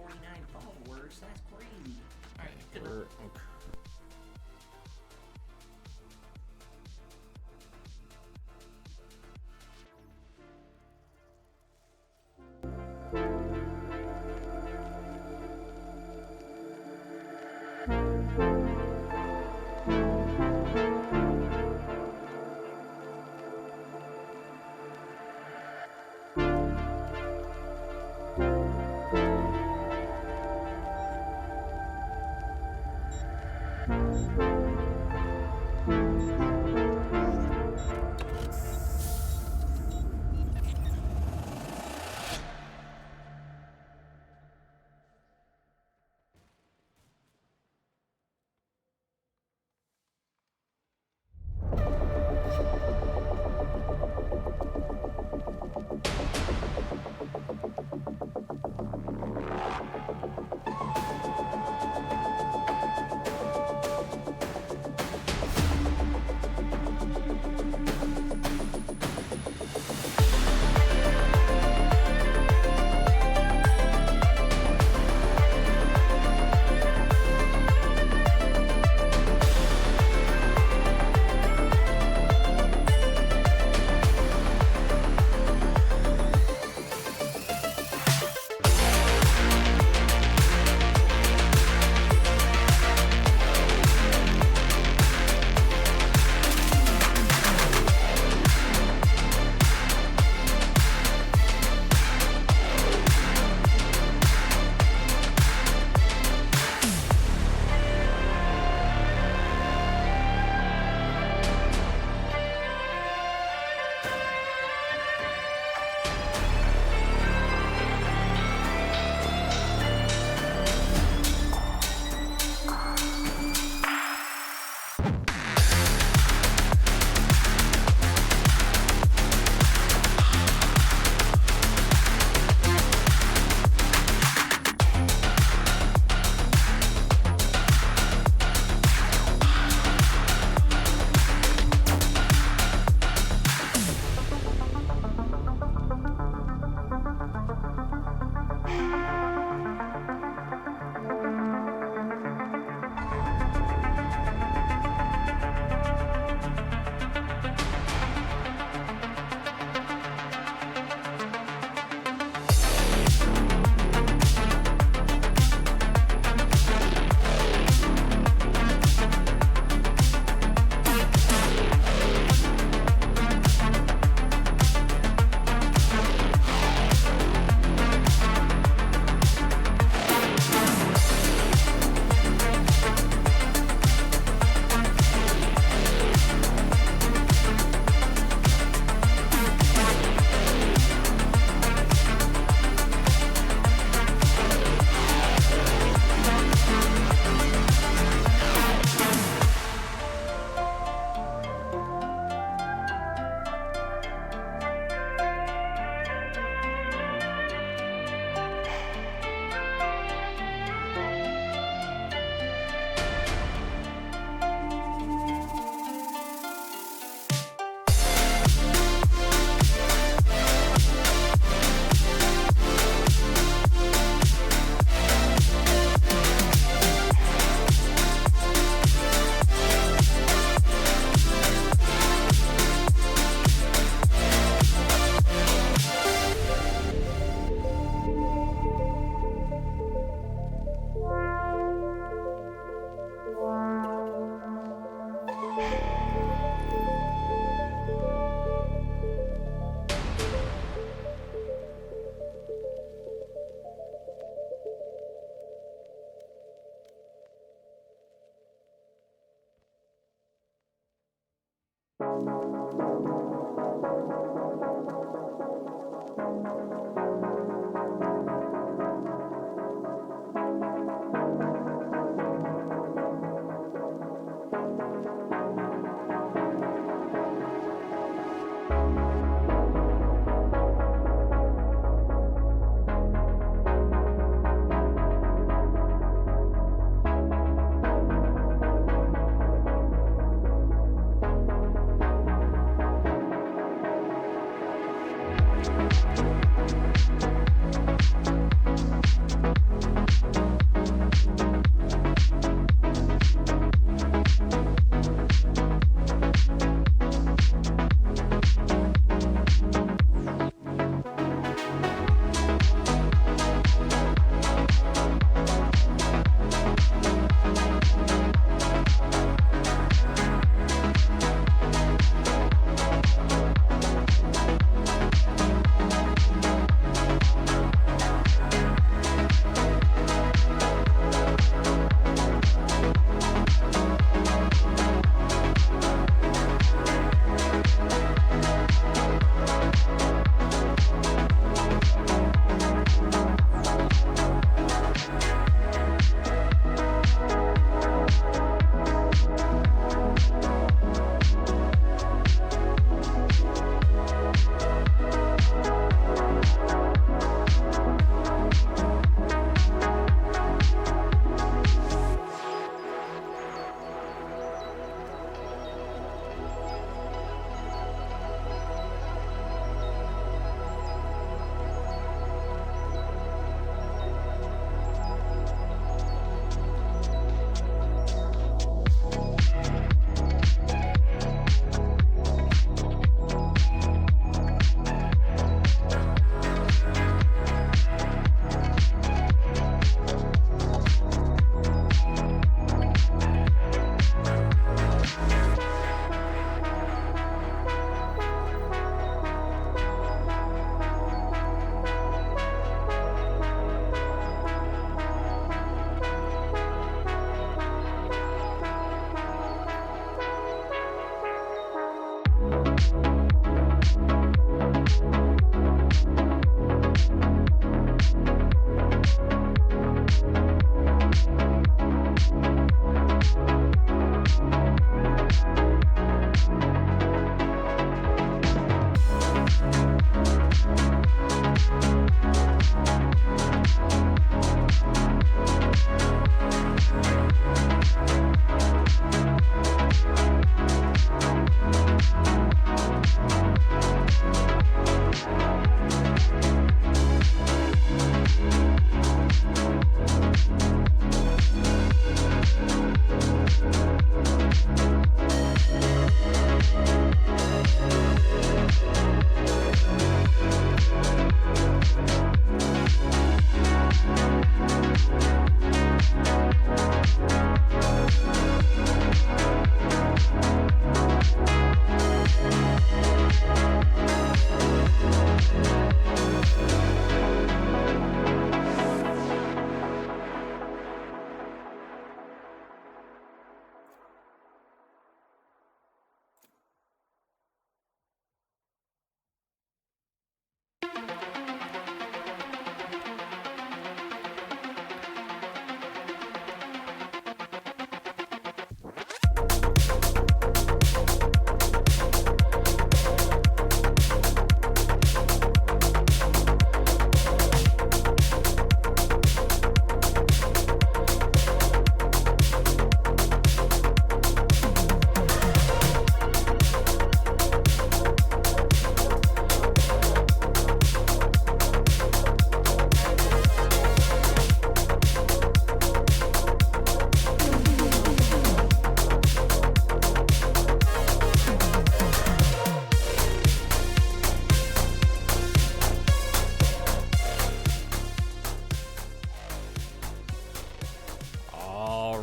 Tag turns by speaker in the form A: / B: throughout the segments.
A: 49 followers. That's crazy. All right, good enough.
B: Okay.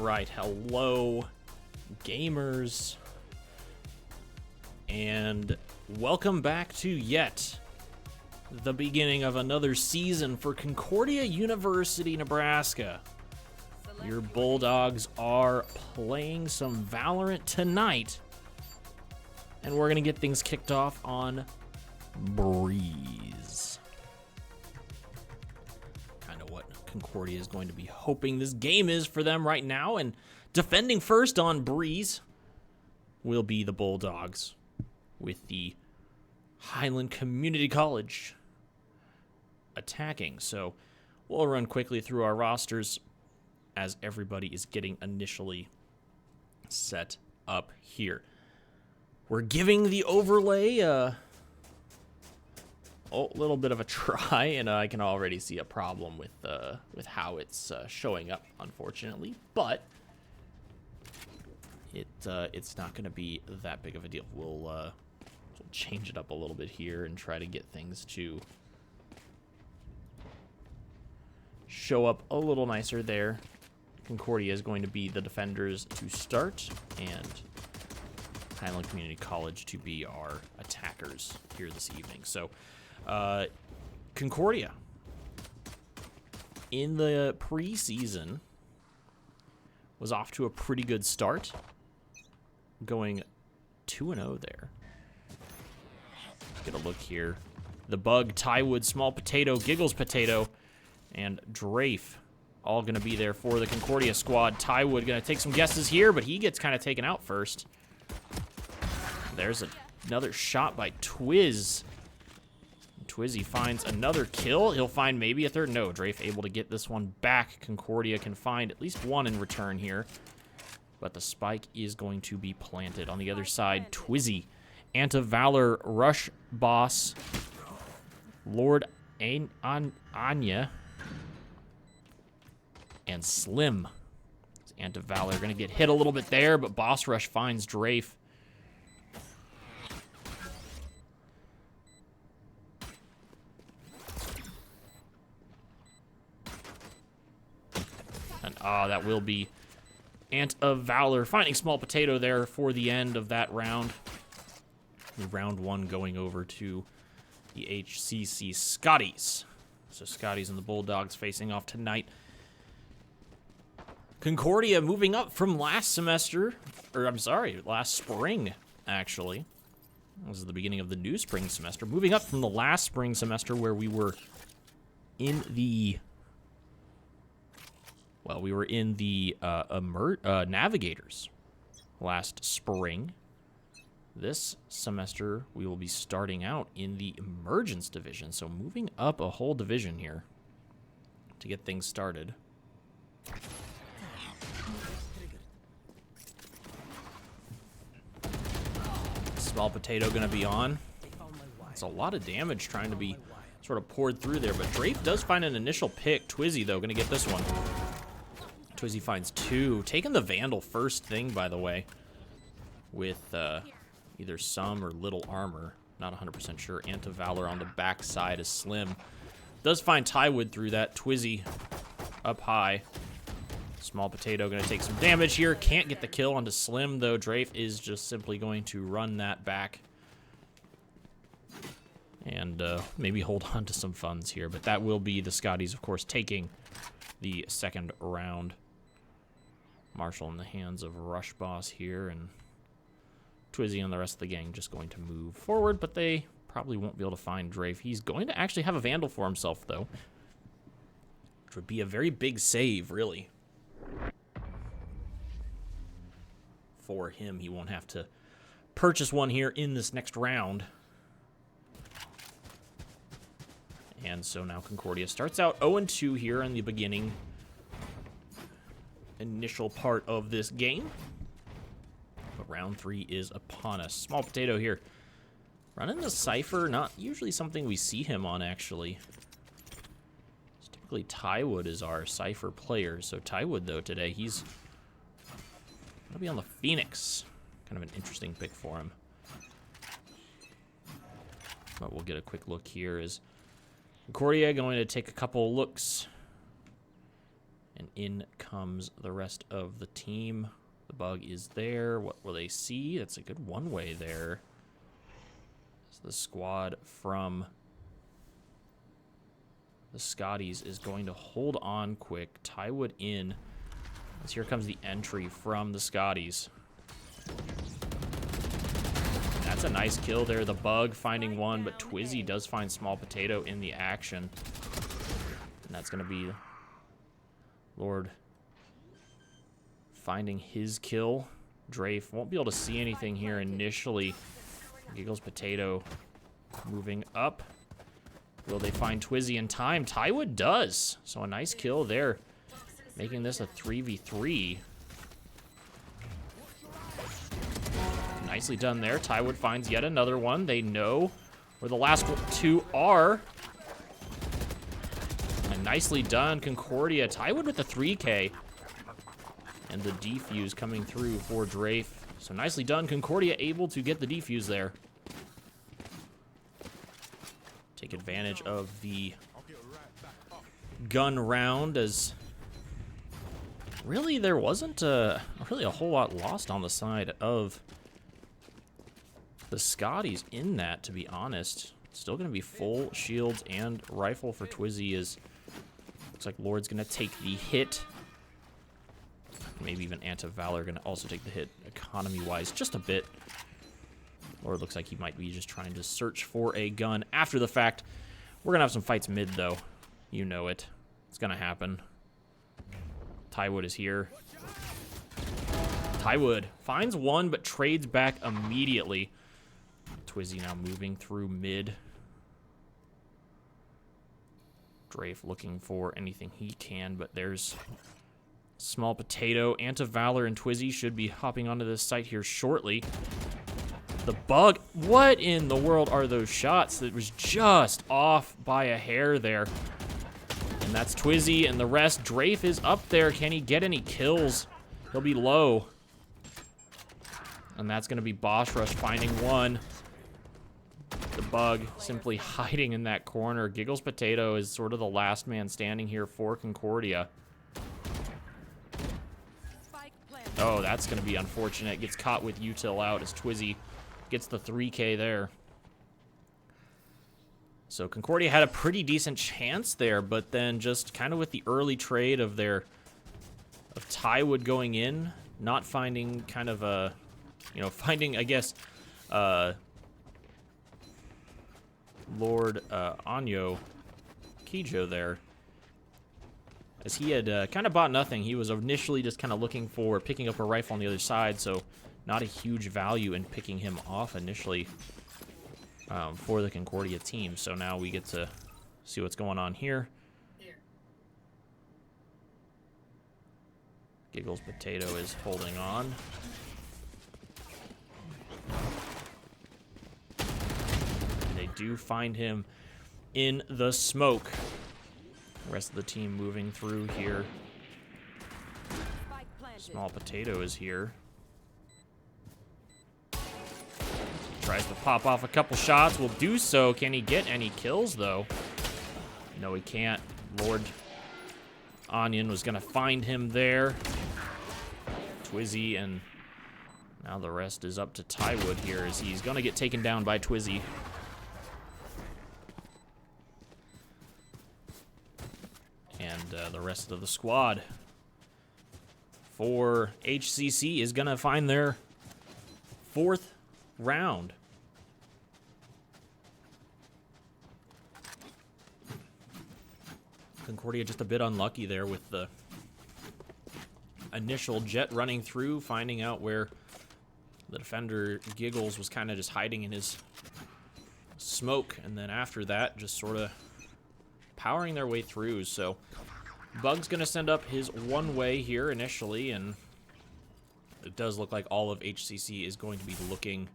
B: right, hello, gamers, and welcome back to yet the beginning of another season for Concordia University, Nebraska. Your Bulldogs are playing some Valorant tonight, and we're gonna get things kicked off on Breeze. Kind of what Concordia is going to be hoping this game is for them right now, and defending first on Breeze will be the Bulldogs with the Highland Community College attacking. So we'll run quickly through our rosters as everybody is getting initially set up here. We're giving the overlay a little bit of a try, and I can already see a problem with how it's showing up, unfortunately. But it's not going to be that big of a deal. We'll change it up a little bit here and try to get things to show up a little nicer there. Concordia is going to be the defenders to start, and Highland Community College to be our attackers here this evening. So, Concordia, in the preseason, was off to a pretty good start, going 2-0 there. Get a look here. The Bug, Tywood, Small Potato, Giggles Potato, and Drafe all going to be there for the Concordia squad. Tywood going to take some guesses here, but he gets kind of taken out first. There's another shot by Twiz. Twizzy finds another kill. He'll find maybe a third. No, Drafe able to get this one back. Concordia can find at least one in return here. But the spike is going to be planted. On the other side, Twizzy, Anti-Valor, Rush Boss, Lord Anya, and Slim. Anti-Valor going to get hit a little bit there, but Boss Rush finds Drafe. And that will be Anti-Valor finding Small Potato there for the end of that round. Round one going over to the HCC Scotties. So Scotties and the Bulldogs facing off tonight. Concordia moving up from last semester, or I'm sorry, last spring, actually. This is the beginning of the new spring semester. Moving up from the last spring semester where we were in the, well, we were in the Navigators last spring. This semester, we will be starting out in the Emergence division, so moving up a whole division here to get things started. Small Potato going to be on. It's a lot of damage trying to be sort of poured through there, but Drafe does find an initial pick. Twizzy, though, going to get this one. Twizzy finds two. Taking the Vandal first thing, by the way, with either some or little armor. Not 100% sure. Anti-Valor on the backside is Slim. Does find Tywood through that. Twizzy up high. Small Potato going to take some damage here. Can't get the kill onto Slim, though. Drafe is just simply going to run that back. And maybe hold on to some funds here. But that will be the Scotties, of course, taking the second round. Marshall in the hands of Rush Boss here. And Twizzy and the rest of the gang just going to move forward. But they probably won't be able to find Drafe. He's going to actually have a Vandal for himself, though. Which would be a very big save, really. For him, he won't have to purchase one here in this next round. And so now Concordia starts out 0-2 here in the beginning. Initial part of this game. But round 3 is upon us. Small Potato here. Running the Cypher, not usually something we see him on, actually. Typically, Tywood is our Cypher player. So Tywood, though, today, he's going to be on the Phoenix. Kind of an interesting pick for him. But we'll get a quick look here. Is Concordia going to take a couple looks And in comes the rest of the team. The bug is there. What will they see? That's a good one-way there. So the squad from the Scotties is going to hold on quick. Tywood in. As here comes the entry from the Scotties. That's a nice kill there. The bug finding one, but Twizzy does find Small Potato in the action. And that's going to be Lord finding his kill. Drafe won't be able to see anything here initially. Giggles Potato moving up. Will they find Twizzy in time? Tywood does. So a nice kill there, making this a 3v3. Nicely done there. Tywood finds yet another one. They know where the last two are. And nicely done, Concordia. Tywood with the 3K. And the defuse coming through for Drafe. So nicely done, Concordia able to get the defuse there. Take advantage of the gun round, as really there wasn't really a whole lot lost on the side of the Scotties in that, to be honest. Still going to be full shields and rifle for Twizzy, as looks like Lord's going to take the hit. Maybe even Anti-Valor going to also take the hit economy-wise just a bit. Lord looks like he might be just trying to search for a gun after the fact. We're going to have some fights mid, though. You know it. It's going to happen. Tywood is here. Tywood finds one, but trades back immediately. Twizzy now moving through mid. Drafe looking for anything he can, but there's Small Potato. Anti-Valor and Twizzy should be hopping onto this site here shortly. The bug, what in the world are those shots? That was just off by a hair there. And that's Twizzy and the rest. Drafe is up there. Can he get any kills? He'll be low. And that's going to be Boss Rush finding one. The bug simply hiding in that corner. Giggles Potato is sort of the last man standing here for Concordia. Oh, that's going to be unfortunate. Gets caught with util out as Twizzy gets the 3K there. So Concordia had a pretty decent chance there, but then just kind of with the early trade of Tywood going in, not finding kind of a, finding, I guess, Lord Anyo Kijo there. As he had kind of bought nothing. He was initially just kind of looking for picking up a rifle on the other side, so not a huge value in picking him off initially for the Concordia team. So now we get to see what's going on here. Giggles Potato is holding on. And they do find him in the smoke. The rest of the team moving through here. Small Potato is here. Tries to pop off a couple shots. Will do so. Can he get any kills, though? No, he can't. Lord Onion was going to find him there. Twizzy, and now the rest is up to Tywood here, as he's going to get taken down by Twizzy. And the rest of the squad for HCC is going to find their 4th round. Concordia just a bit unlucky there with the initial jet running through, finding out where the defender Giggles was kind of just hiding in his smoke, and then after that just sort of powering their way through. So Bug's gonna send up his one way here initially, and it does look like all of HCC is going to be looking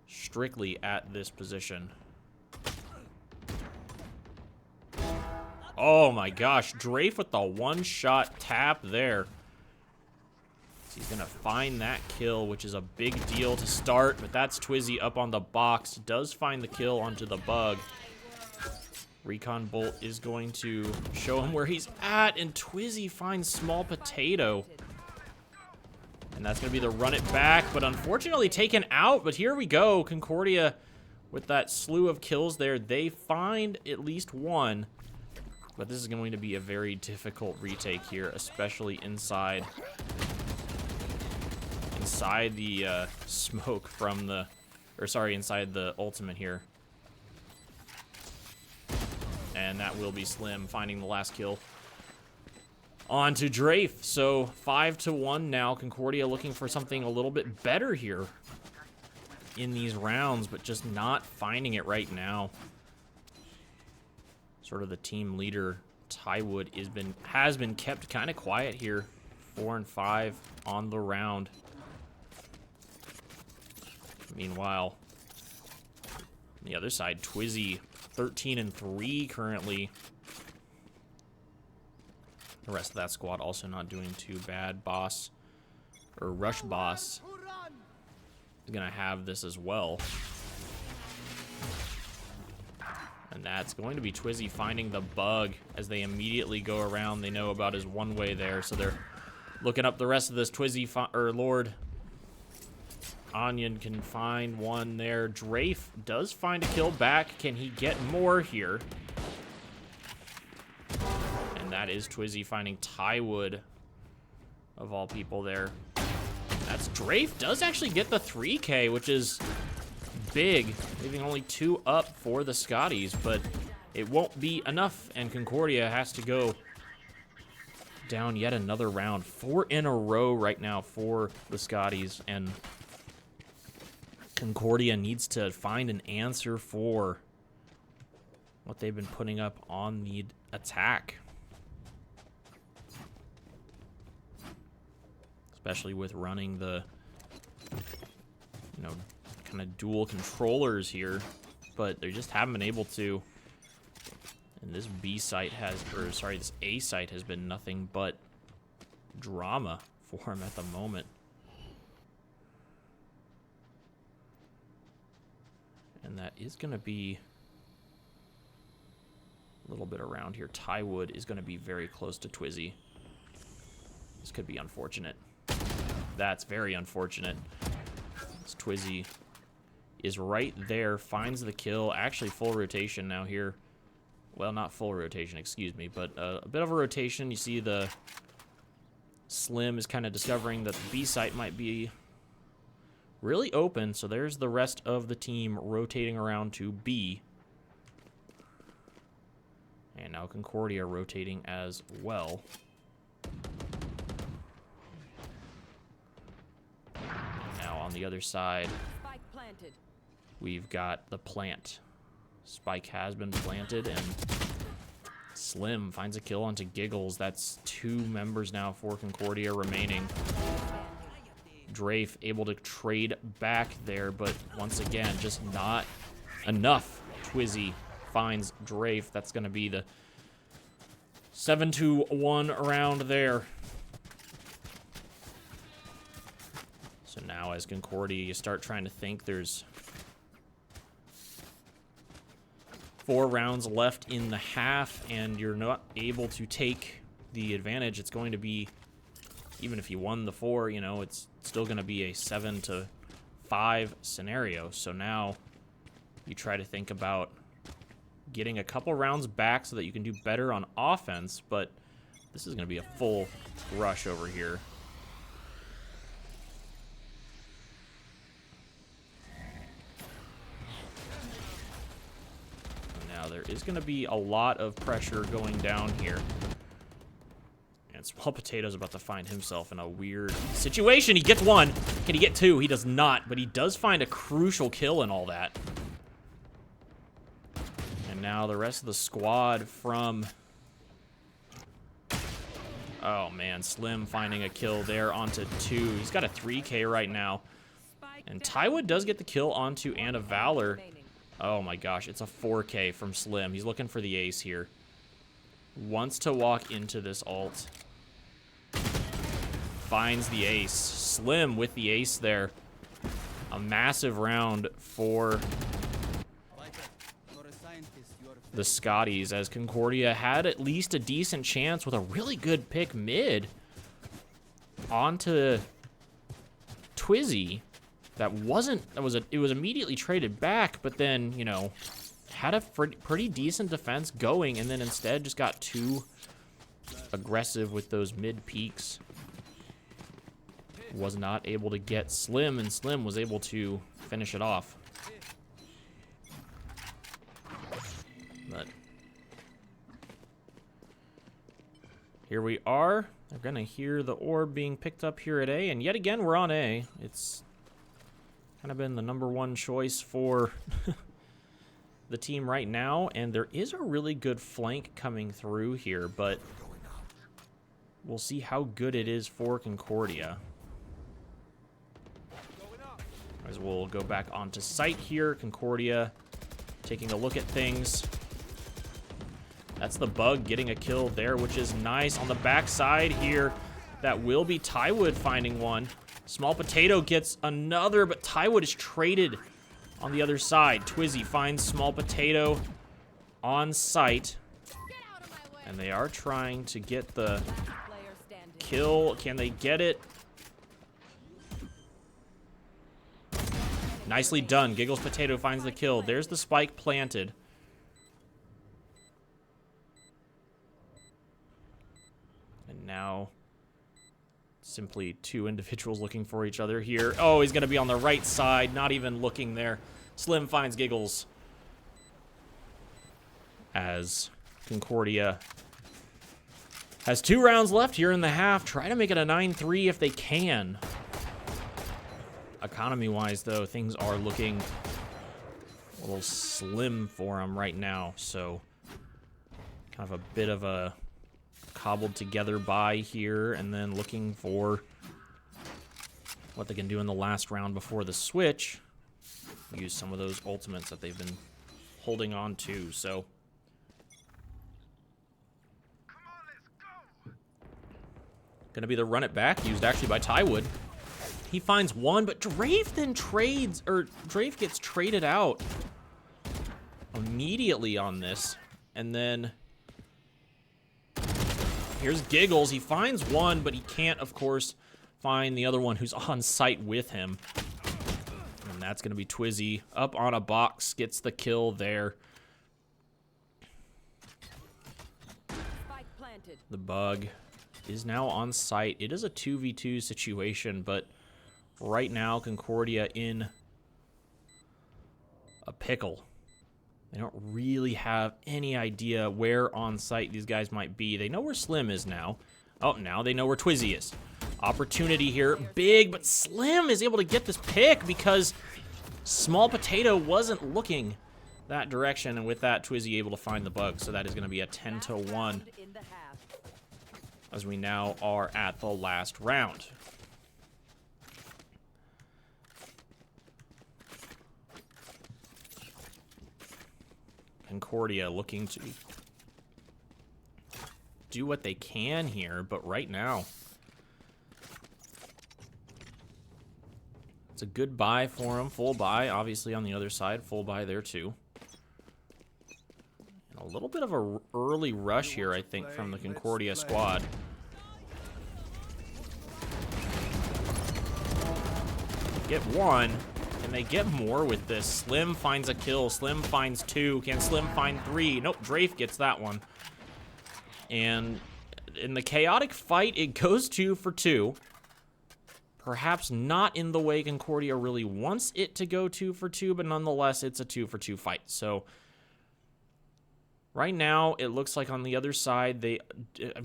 B: strictly at this position. Oh my gosh, Drafe with the one-shot tap there. He's gonna find that kill, which is a big deal to start, but that's Twizzy up on the box. Does find the kill onto the bug. Recon Bolt is going to show him where he's at, and Twizzy finds Small Potato. And that's going to be the run it back, but unfortunately taken out. But here we go. Concordia with that slew of kills there. They find at least one. But this is going to be a very difficult retake here, especially inside the smoke from the, or sorry, inside the ultimate here. And that will be Slim finding the last kill. On to Drafe. So 5-1 now. Concordia looking for something a little bit better here in these rounds, but just not finding it right now. Sort of the team leader, Tywood, has been kept kind of quiet here. 4 and 5 on the round. Meanwhile, on the other side, Twizzy 13 and 3 currently. The rest of that squad also not doing too bad. Boss, or Rush Boss, is gonna have this as well. And that's going to be Twizzy finding the bug as they immediately go around. They know about his one way there, so they're looking up the rest of this. Twizzy, or Lord Onion can find one there. Drafe does find a kill back. Can he get more here? And that is Twizzy finding Tywood, of all people there. That's Drafe does actually get the 3K, which is big, leaving only 2 up for the Scotties, but it won't be enough, and Concordia has to go down yet another round. 4 in a row right now for the Scotties, and Concordia needs to find an answer for what they've been putting up on the attack. Especially with running the, you know, kind of dual controllers here, but they just haven't been able to. And this B site has, or sorry, this A site has been nothing but drama for him at the moment. And that is going to be a little bit around here. Tywood is going to be very close to Twizzy. This could be unfortunate. That's very unfortunate. This Twizzy is right there, finds the kill. Actually, full rotation now here. Well, not full rotation, excuse me, but a bit of a rotation. You see the Slim is kind of discovering that the B site might be really open, so there's the rest of the team rotating around to B. And now Concordia rotating as well. Now on the other side, we've got the plant. Spike has been planted, and Slim finds a kill onto Giggles. That's 2 members now for Concordia remaining. Drafe able to trade back there, but once again, just not enough. Twizzy finds Drafe. That's going to be the 7-1 round there. So now as Concordia, you start trying to think, there's 4 rounds left in the half, and you're not able to take the advantage. It's going to be, even if you won the 4, you know, it's still going to be a 7-5 scenario. So now you try to think about getting a couple rounds back so that you can do better on offense, but this is going to be a full rush over here. Now there is going to be a lot of pressure going down here. And Small Potato's about to find himself in a weird situation. He gets 1. Can he get 2? He does not, but he does find a crucial kill in all that. And now the rest of the squad from... Oh, man. Slim finding a kill there onto 2. He's got a 3K right now. And Tywood does get the kill onto Anna Valor. Oh, my gosh. It's a 4K from Slim. He's looking for the ace here. Wants to walk into this ult. Finds the ace. Slim with the ace there. A massive round for the Scotties, as Concordia had at least a decent chance with a really good pick mid onto Twizzy. It was immediately traded back, but then, you know, had a pretty decent defense going, and then instead just got too aggressive with those mid peaks. Was not able to get Slim, and Slim was able to finish it off. But here we are. They're gonna hear the orb being picked up here at A, and yet again we're on A. It's kind of been the #1 choice for the team right now, and there is a really good flank coming through here, but we'll see how good it is for Concordia. As we'll go back onto site here, Concordia taking a look at things. That's the Bug getting a kill there, which is nice. On the backside here, that will be Tywood finding one. Small Potato gets another, but Tywood is traded on the other side. Twizzy finds Small Potato on site. And they are trying to get the kill. Can they get it? Nicely done. Giggles Potato finds the kill. There's the spike planted. And now simply two individuals looking for each other here. Oh, he's going to be on the right side, not even looking there. Slim finds Giggles as Concordia has 2 rounds left here in the half. Try to make it a 9-3 if they can. Economy-wise, though, things are looking a little slim for them right now. So kind of a bit of a cobbled together buy here, and then looking for what they can do in the last round before the switch. Use some of those ultimates that they've been holding on to. So gonna be the run it back, used actually by Tywood. He finds one, but Drafe then trades, or Drafe gets traded out immediately on this. And then here's Giggles. He finds one, but he can't, of course, find the other one who's on site with him. And that's going to be Twizzy. Up on a box, gets the kill there. The Bug is now on site. It is a 2v2 situation, but right now Concordia in a pickle. They don't really have any idea where on site these guys might be. They know where Slim is now. Oh, now they know where Twizzy is. Opportunity here, big, but Slim is able to get this pick because Small Potato wasn't looking that direction, and with that, Twizzy able to find the Bug. So that is going to be a 10-1 as we now are at the last round. Concordia looking to do what they can here, but right now it's a good buy for them. Full buy, obviously, on the other side. Full buy there, too. And a little bit of a early rush here, I think, from the Concordia squad. Get one. Can they get more with this? Slim finds a kill. Slim finds 2. Can Slim find 3? Nope, Drafe gets that one. And in the chaotic fight, it goes 2 for 2. Perhaps not in the way Concordia really wants it to go 2 for 2, but nonetheless, it's a 2 for 2 fight. So right now, it looks like on the other side,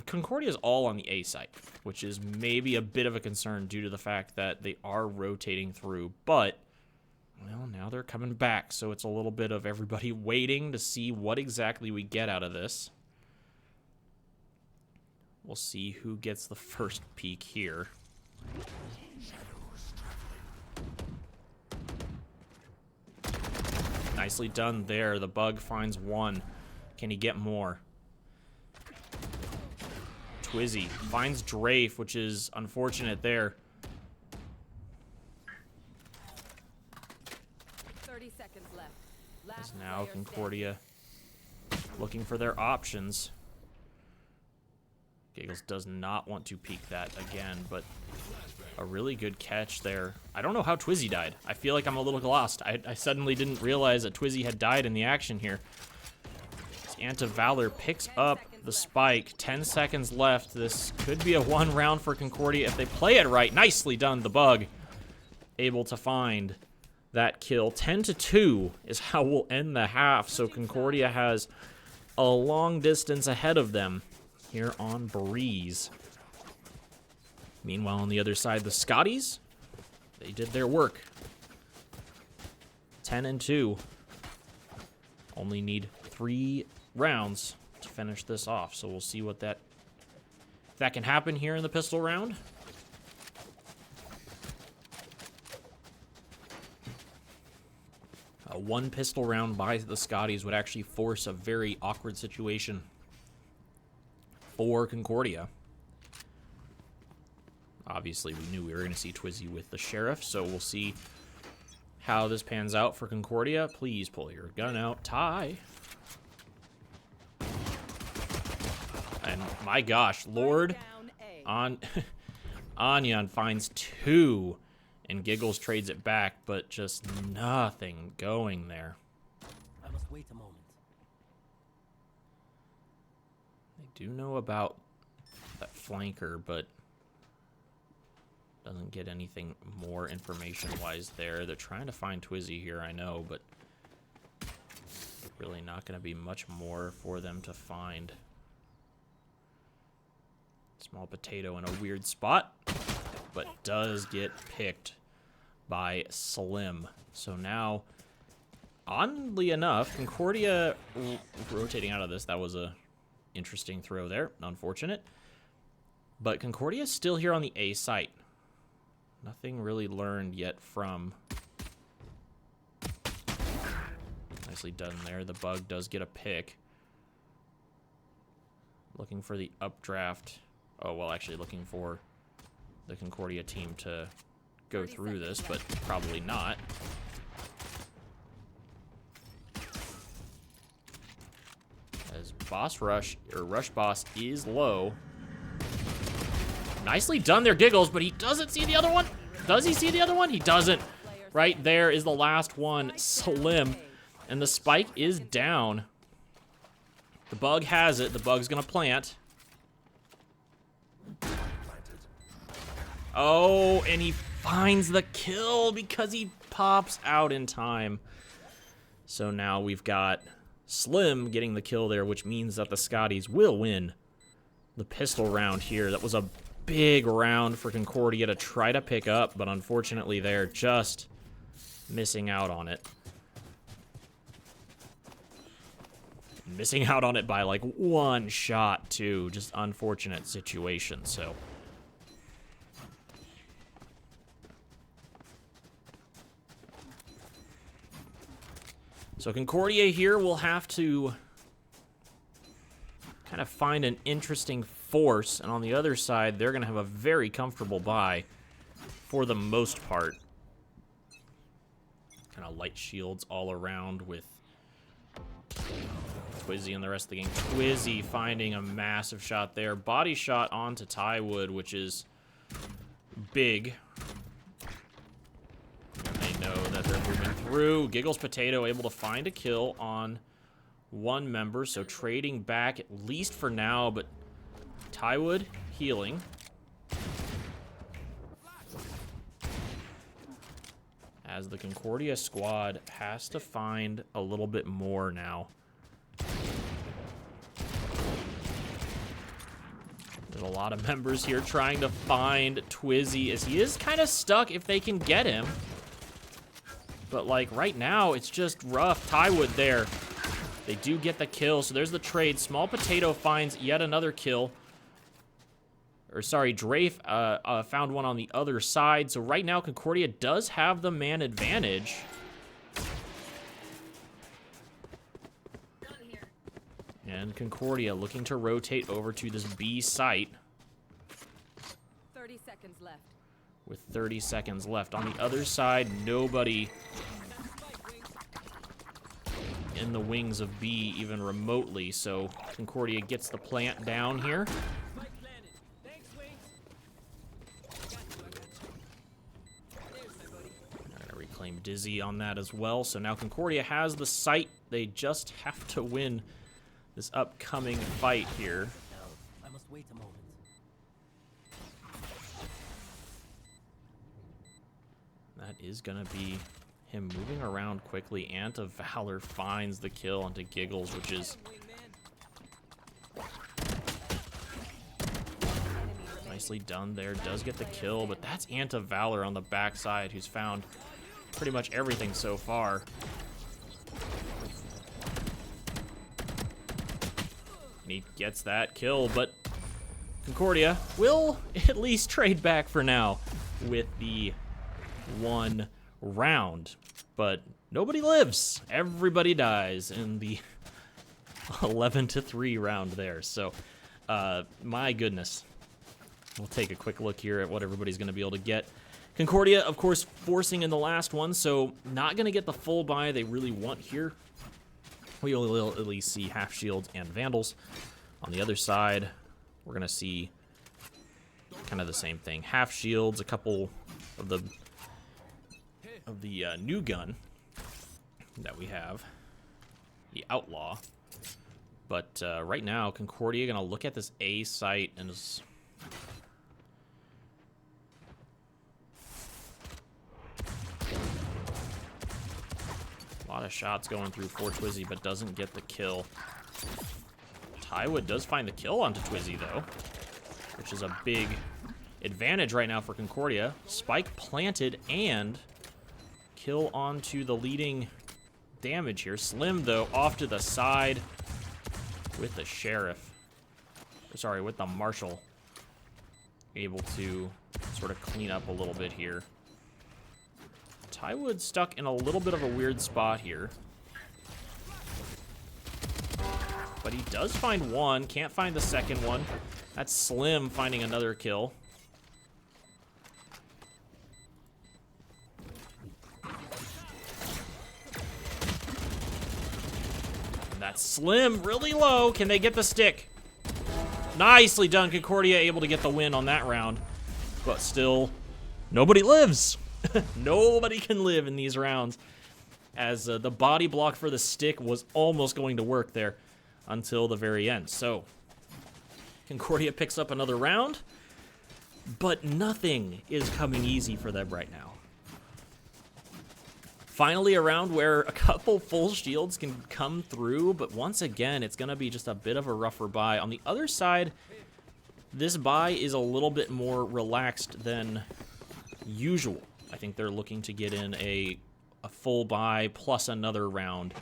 B: Concordia's all on the A side, which is maybe a bit of a concern due to the fact that they are rotating through. But, well, now they're coming back, so it's a little bit of everybody waiting to see what exactly we get out of this. We'll see who gets the first peek here. Nicely done there. The Bug finds 1. Can he get more? Twizzy finds Drafe, which is unfortunate there.
C: 30 seconds left.
B: As now Concordia looking for their options. Giggles does not want to peek that again, but a really good catch there. I don't know how Twizzy died. I feel like I'm a little lost. I suddenly didn't realize that Twizzy had died in the action here. Ant of Valor picks up the spike. 10 seconds left. This could be a 1 round for Concordia if they play it right. Nicely done, the Bug. Able to find that kill. 10-2 is how we'll end the half, so Concordia has a long distance ahead of them here on Breeze. Meanwhile, on the other side, the Scotties, they did their work. 10-2. Only need 3 rounds to finish this off, so we'll see what that can happen here in the pistol round. A 1 pistol round by the Scotties would actually force a very awkward situation for Concordia. Obviously, we knew we were going to see Twizzy with the Sheriff, so we'll see how this pans out for Concordia. Please pull your gun out. Ty. And my gosh, Lord Anyan finds 2, and Giggles trades it back, but just nothing going there.
C: I must wait a moment.
B: They do know about that flanker, but doesn't get anything more information-wise there. They're trying to find Twizzy here, I know, but really not going to be much more for them to find. Small potato in a weird spot, but does get picked by Slim. So now, oddly enough, Concordia rotating out of this. That was a interesting throw there. Unfortunate. But Concordia is still here on the A site. Nothing really learned yet from. Nicely done there. The Bug does get a pick. Looking for the updraft. Oh, well, actually looking for the Concordia team to go through this, but probably not. As Boss Rush, or Rush Boss, is low. Nicely done there, Giggles, but he doesn't see the other one. Does he see the other one? He doesn't. Right there is the last one, Slim. And the spike is down. The Bug has it. The Bug's gonna plant. Oh, and he finds the kill because he pops out in time. So now we've got Slim getting the kill there, which means that the Scotties will win the pistol round here. That was a big round for Concordia to try to pick up, but unfortunately they're just missing out on it. Missing out on it by like 1 shot, too. Just unfortunate situation, so. So Concordia here will have to kind of find an interesting force, and on the other side, they're going to have a very comfortable buy for the most part. Kind of light shields all around with Twizzy and the rest of the game. Twizzy finding a massive shot there. Body shot onto Tywood, which is big. And they know that they're moving through. Giggles Potato able to find a kill on 1 member, so trading back at least for now, but Tywood healing. As the Concordia squad has to find a little bit more now. There's a lot of members here trying to find Twizzy, as he is kind of stuck if they can get him. But like right now, it's just rough. Tywood there. They do get the kill, so there's the trade. Small Potato finds yet another kill. Or sorry, Drafe found one on the other side. So right now, Concordia does have the man advantage. And Concordia looking to rotate over to this B site.
D: 30 seconds left.
B: With 30 seconds left. On the other side, nobody in the wings of B even remotely, so Concordia gets the plant down here.
C: Spike planted. Thanks, Wings. There's my buddy.
B: I'm gonna reclaim Dizzy on that as well, so now Concordia has the site. They just have to win this upcoming fight here.
C: No, I must wait a moment.
B: That is gonna be him moving around quickly. Ant of Valor finds the kill onto Giggles, which is nicely done there. Does get the kill, but that's Ant of Valor on the backside, who's found pretty much everything so far. And he gets that kill, but Concordia will at least trade back for now with the 1 round. But nobody lives. Everybody dies in the 11-3 round there. So, my goodness. We'll take a quick look here at what everybody's going to be able to get. Concordia, of course, forcing in the last one, so not going to get the full buy they really want here. We will at least see half shields and vandals. On the other side, we're going to see kind of the same thing. Half shields, a couple of the new gun that we have, the Outlaw. But right now, Concordia going to look at this A site and is... a lot of shots going through for Twizzy, but doesn't get the kill. Tywood does find the kill onto Twizzy, though, which is a big advantage right now for Concordia. Spike planted and kill onto the leading damage here. Slim, though, off to the side with the Sheriff. Sorry, with the Marshal. Able to sort of clean up a little bit here. Tywood stuck in a little bit of a weird spot here. But he does find one. Can't find the second one. That's Slim finding another kill. And that's Slim really low. Can they get the stick? Nicely done. Concordia able to get the win on that round. But still, nobody lives. Nobody can live in these rounds, as the body block for the stick was almost going to work there until the very end. So Concordia picks up another round, but nothing is coming easy for them right now. Finally, a round where a couple full shields can come through, but once again, it's going to be just a bit of a rougher buy. On the other side, this buy is a little bit more relaxed than usual. I think they're looking to get in a full buy plus another round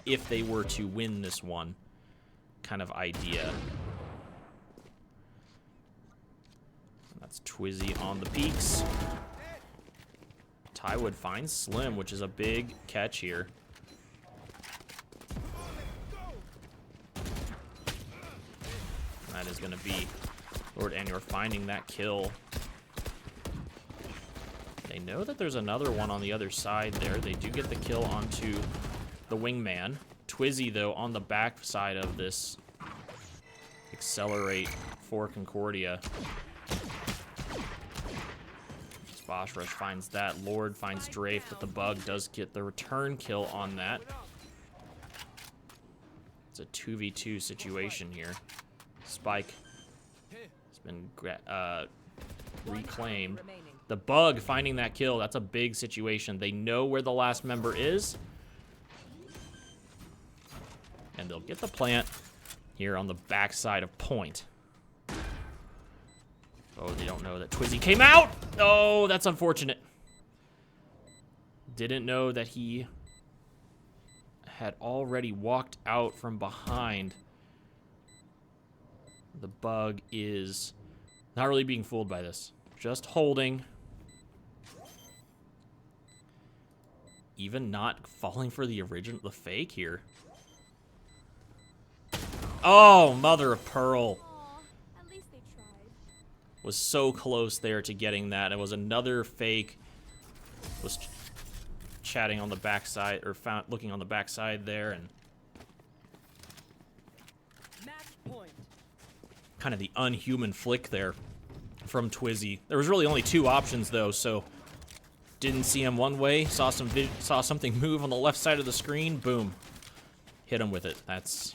B: if they were to win this one kind of idea. That's Twizzy on the peaks. Tywood finds Slim, which is a big catch here. That is going to be Lord Anyor finding that kill. They know that there's another one on the other side there. They do get the kill onto the wingman. Twizzy, though, on the back side of this accelerate for Concordia. Boss Rush finds that. Lord finds Drafe, but the Bug does get the return kill on that. It's a 2v2 situation here. Spike has been reclaimed. The Bug finding that kill, that's a big situation. They know where the last member is. And they'll get the plant here on the backside of point. Oh, they don't know that Twizzy came out. Oh, that's unfortunate. Didn't know that he had already walked out from behind. The Bug is not really being fooled by this. Just holding. Even not falling for the fake here. Oh, mother of pearl.
D: At least they tried.
B: Was so close there to getting that. It was another fake. Was chatting on the backside, or looking on the backside there, and
C: Match point.
B: kind of the unhuman flick there from Twizzy. There was really only 2 options though, so didn't see him one way, saw something move on the left side of the screen, boom, hit him with it. That's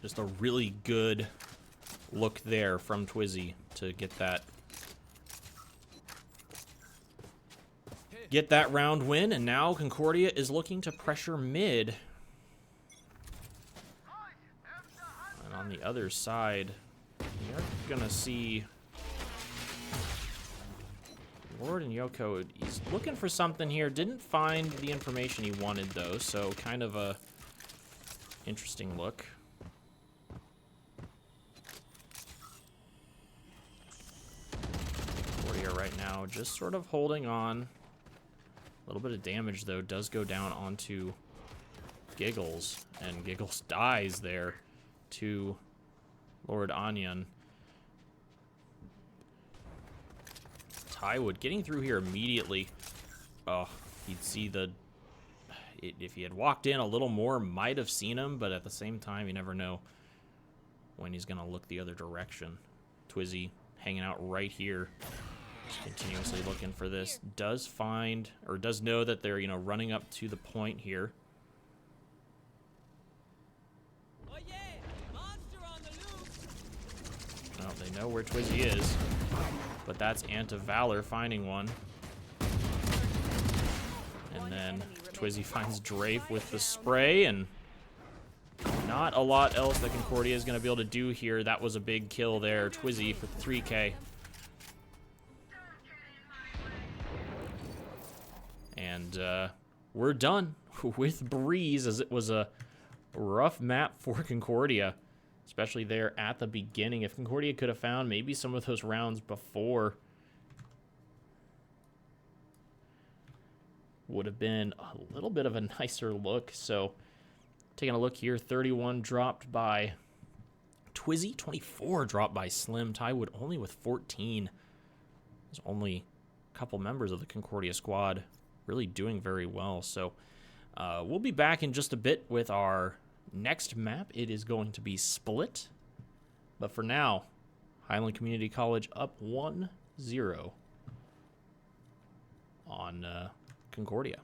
B: just a really good look there from Twizzy to get that round win, and now Concordia is looking to pressure mid. And on the other side, you're gonna see Lord and Yoko. He's looking for something here. Didn't find the information he wanted though, so kind of a interesting look. Concordia right now just sort of holding on. A little bit of damage, though, does go down onto Giggles, and Giggles dies there to Lord Anyan. Tywood getting through here immediately. Oh, he'd see if he had walked in a little more, might have seen him, but at the same time, you never know when he's going to look the other direction. Twizzy hanging out right here. Continuously looking for this. Does find, or does know that they're, running up to the point here.
C: Oh yeah, monster on the loose.
B: Well, they know where Twizzy is, but that's Ant of Valor finding one. And then Twizzy finds Drafe with the spray, and not a lot else that Concordia is going to be able to do here. That was a big kill there. Twizzy for 3K. And we're done with Breeze, as it was a rough map for Concordia, especially there at the beginning. If Concordia could have found maybe some of those rounds before, would have been a little bit of a nicer look. So taking a look here, 31 dropped by Twizzy, 24 dropped by Slim. Tywood only with 14. There's only a couple members of the Concordia squad really doing very well. So we'll be back in just a bit with our next map. It is going to be Split. But for now, Highland Community College up 1-0 on Concordia.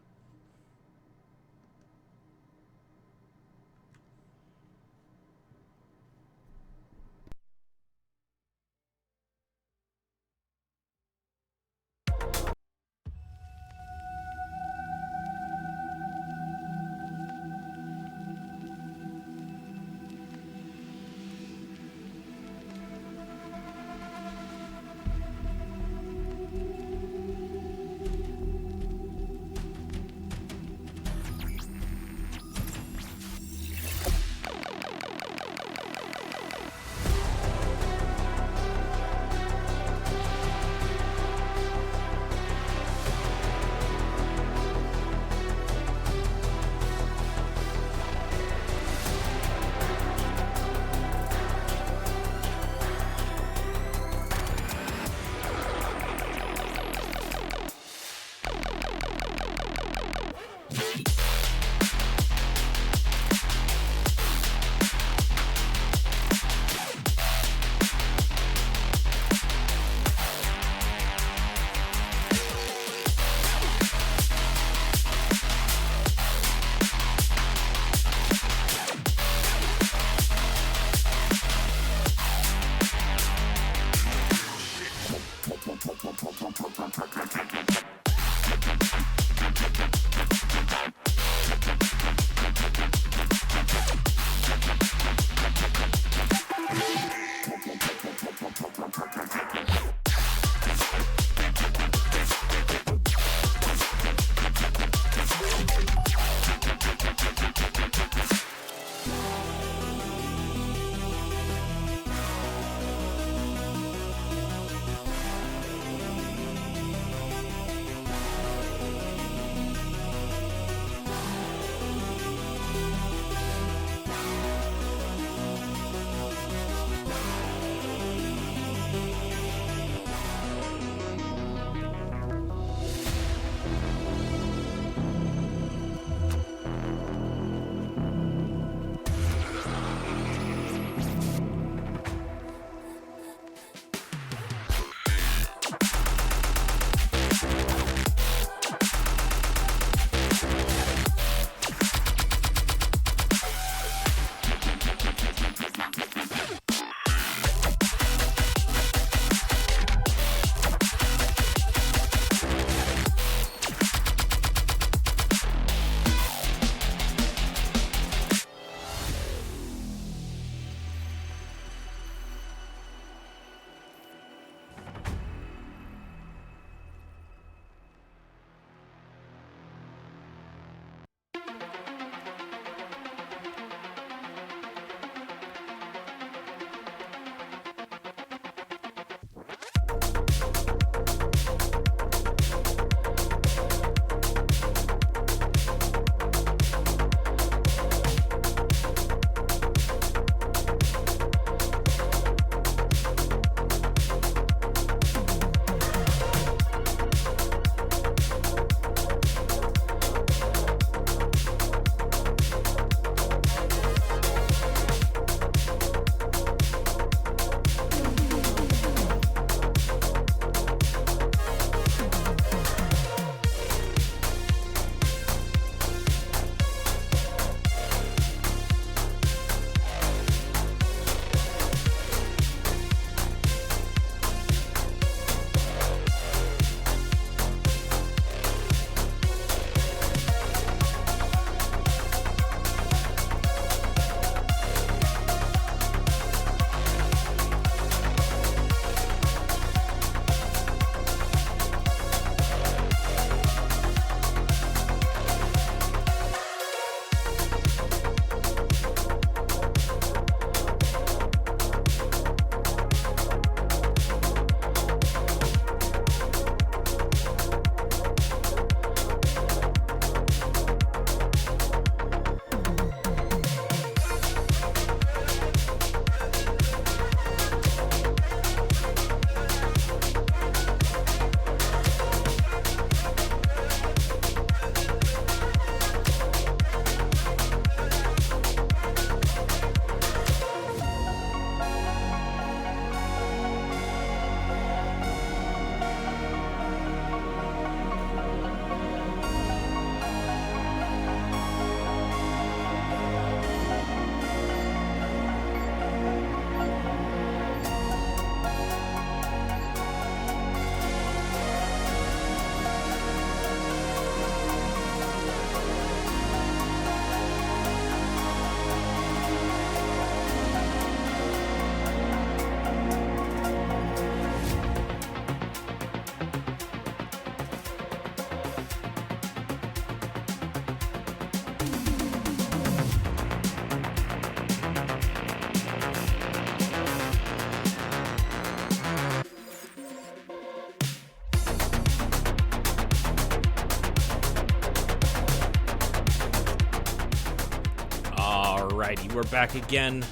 B: Alrighty, we're back again.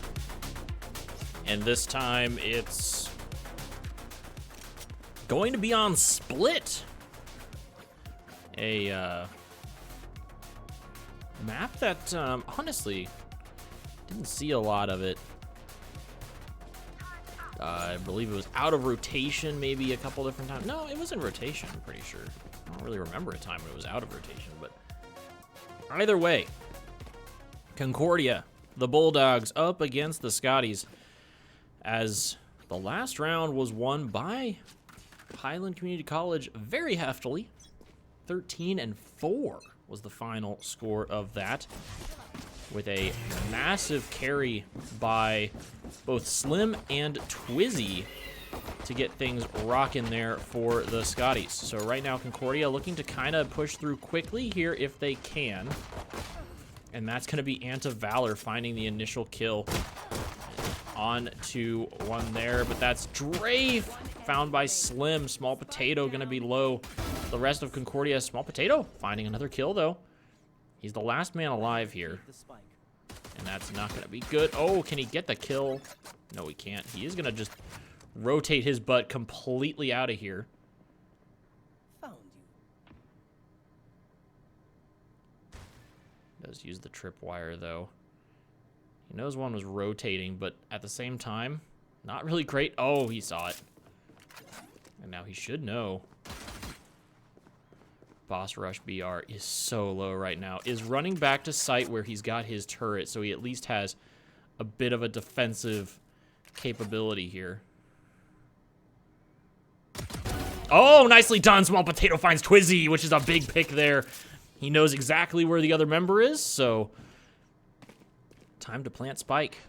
B: And this time it's going to be on Split. A map that honestly didn't see a lot of it. I believe it was out of rotation maybe a couple different times. No, it was in rotation, I'm pretty sure. I don't really remember a time when it was out of rotation, but either way, Concordia, the Bulldogs, up against the Scotties, as the last round was won by Highland Community College very heftily. 13-4 was the final score of that, with a massive carry by both Slim and Twizzy to get things rocking there for the Scotties. So right now, Concordia looking to kind of push through quickly here if they can. And that's going to be Ant of Valor finding the initial kill. On to one there, but that's Drafe found by Slim. Small Potato going to be low. The rest of Concordia, Small Potato finding another kill, though. He's the last man alive here. And that's not going to be good. Oh, can he get the kill? No, he can't. He is going to just rotate his butt completely out of here.
C: Found you.
B: Does use the tripwire, though. He knows one was rotating, but at the same time, not really great. Oh, he saw it. And now he should know. Boss Rush BR is so low right now. Is running back to site where he's got his turret, so he at least has a bit of a defensive capability here. Oh, nicely done. Small Potato finds Twizzy, which is a big pick there. He knows exactly where the other member is, so time to plant spike.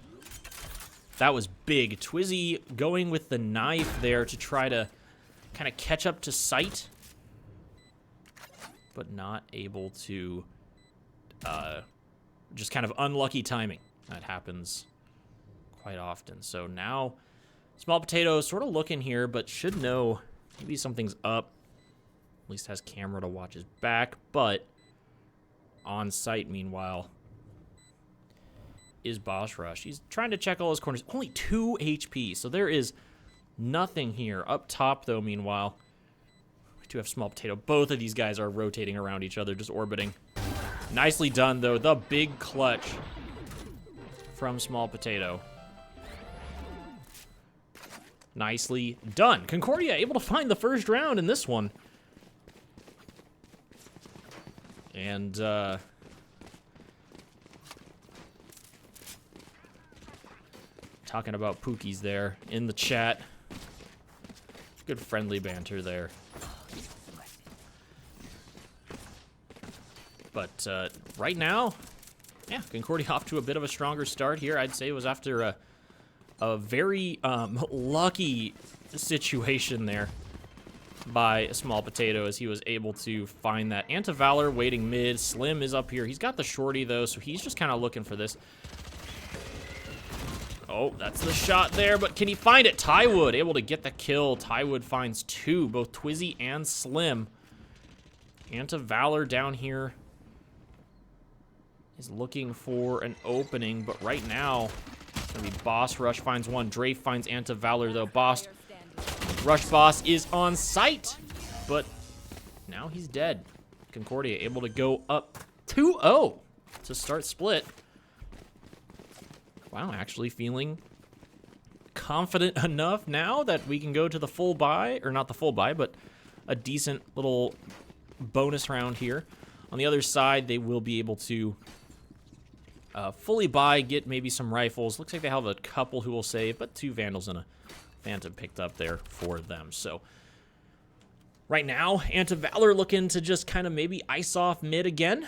B: That was big. Twizzy going with the knife there to try to kind of catch up to sight, but not able to, just kind of unlucky timing. That happens quite often. So now Small Potato is sort of looking here, but should know maybe something's up. At least has camera to watch his back, but on site, meanwhile, is Boss Rush. He's trying to check all his corners. Only 2 HP, so there is nothing here. Up top, though, meanwhile, we do have Small Potato. Both of these guys are rotating around each other, just orbiting. Nicely done, though. The big clutch from Small Potato. Nicely done. Concordia able to find the first round in this one. And, talking about Pookies there in the chat. Good friendly banter there. But right now, yeah, Concordia off to a bit of a stronger start here. I'd say it was after a very lucky situation there by Small Potato as he was able to find that. Ant of Valor waiting mid. Slim is up here. He's got the shorty, though, so he's just kind of looking for this. Oh, that's the shot there, but can he find it? Tywood able to get the kill. Tywood finds 2, both Twizzy and Slim. Ant of Valor down here is looking for an opening, but right now, it's going to be Boss Rush finds 1. Drafe finds Ant of Valor, though. Rush Boss is on site, but now he's dead. Concordia able to go up 2-0 to start Split. Wow, actually feeling confident enough now that we can go to the full buy, or not the full buy, but a decent little bonus round here. On the other side, they will be able to fully buy, get maybe some rifles. Looks like they have a couple who will save, but 2 Vandals and a Phantom picked up there for them. So right now, Ant of Valor looking to just kind of maybe ice off mid again.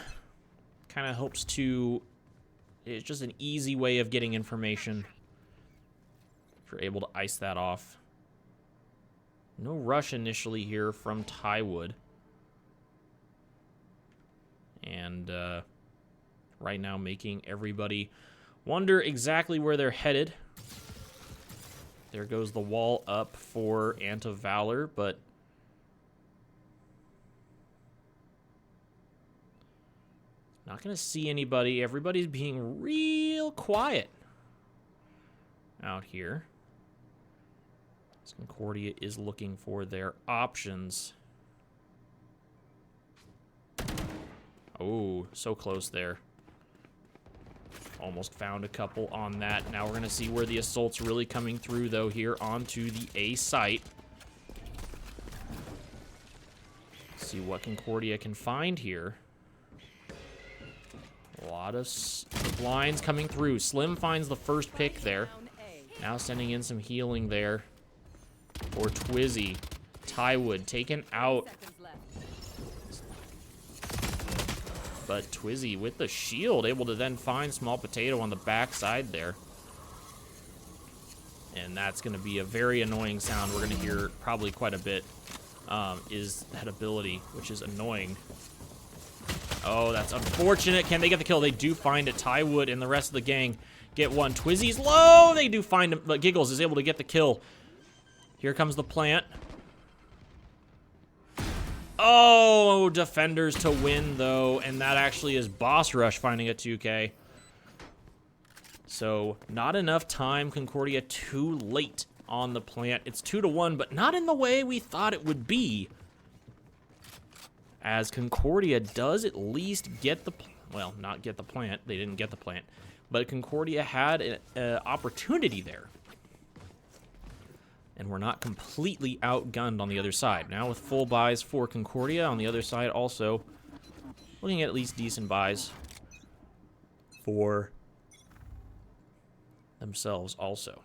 B: Kind of hopes to... It's just an easy way of getting information if you're able to ice that off. No rush initially here from Tywood. And right now making everybody wonder exactly where they're headed. There goes the wall up for Ant of Valor, but Not going to see anybody. Everybody's being real quiet out here. Concordia is looking for their options. Oh, so close there. Almost found a couple on that. Now we're going to see where the assault's really coming through, though, here onto the A site. See what Concordia can find here. A lot of blinds coming through. Slim finds the first pick there. Now sending in some healing there for Twizzy. Tywood taken out. But Twizzy with the shield, able to then find Small Potato on the backside there. And that's going to be a very annoying sound we're going to hear probably quite a bit, is that ability, which is annoying. Oh, that's unfortunate. Can they get the kill? They do find it. Tywood and the rest of the gang get one. Twizzy's low. They do find him, but Giggles is able to get the kill. Here comes the plant. Oh, defenders to win, though, and that actually is Boss Rush finding a 2K. So, not enough time. Concordia too late on the plant. It's 2-1, but not in the way we thought it would be. As Concordia does at least get the... Well, not get the plant. They didn't get the plant. But Concordia had an opportunity there. And we're not completely outgunned on the other side. Now with full buys for Concordia. On the other side also looking at least decent buys for themselves also.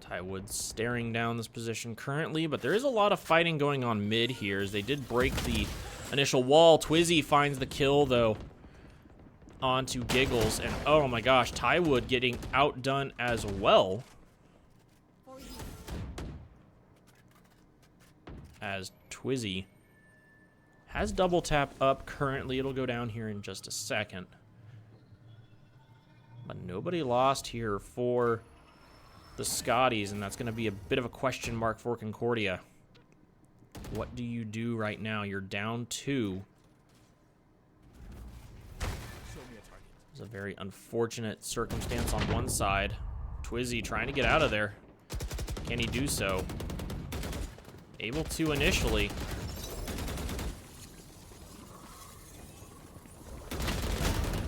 B: Tywood staring down this position currently, but there is a lot of fighting going on mid here as they did break the initial wall. Twizzy finds the kill, though, onto Giggles. And oh my gosh, Tywood getting outdone as well. As Twizzy has double tap up currently. It'll go down here in just a second. But nobody lost here for the Scotties, and that's going to be a bit of a question mark for Concordia. What do you do right now? You're down 2. It's a very unfortunate circumstance on one side. Twizzy trying to get out of there. Can he do so? Able to initially.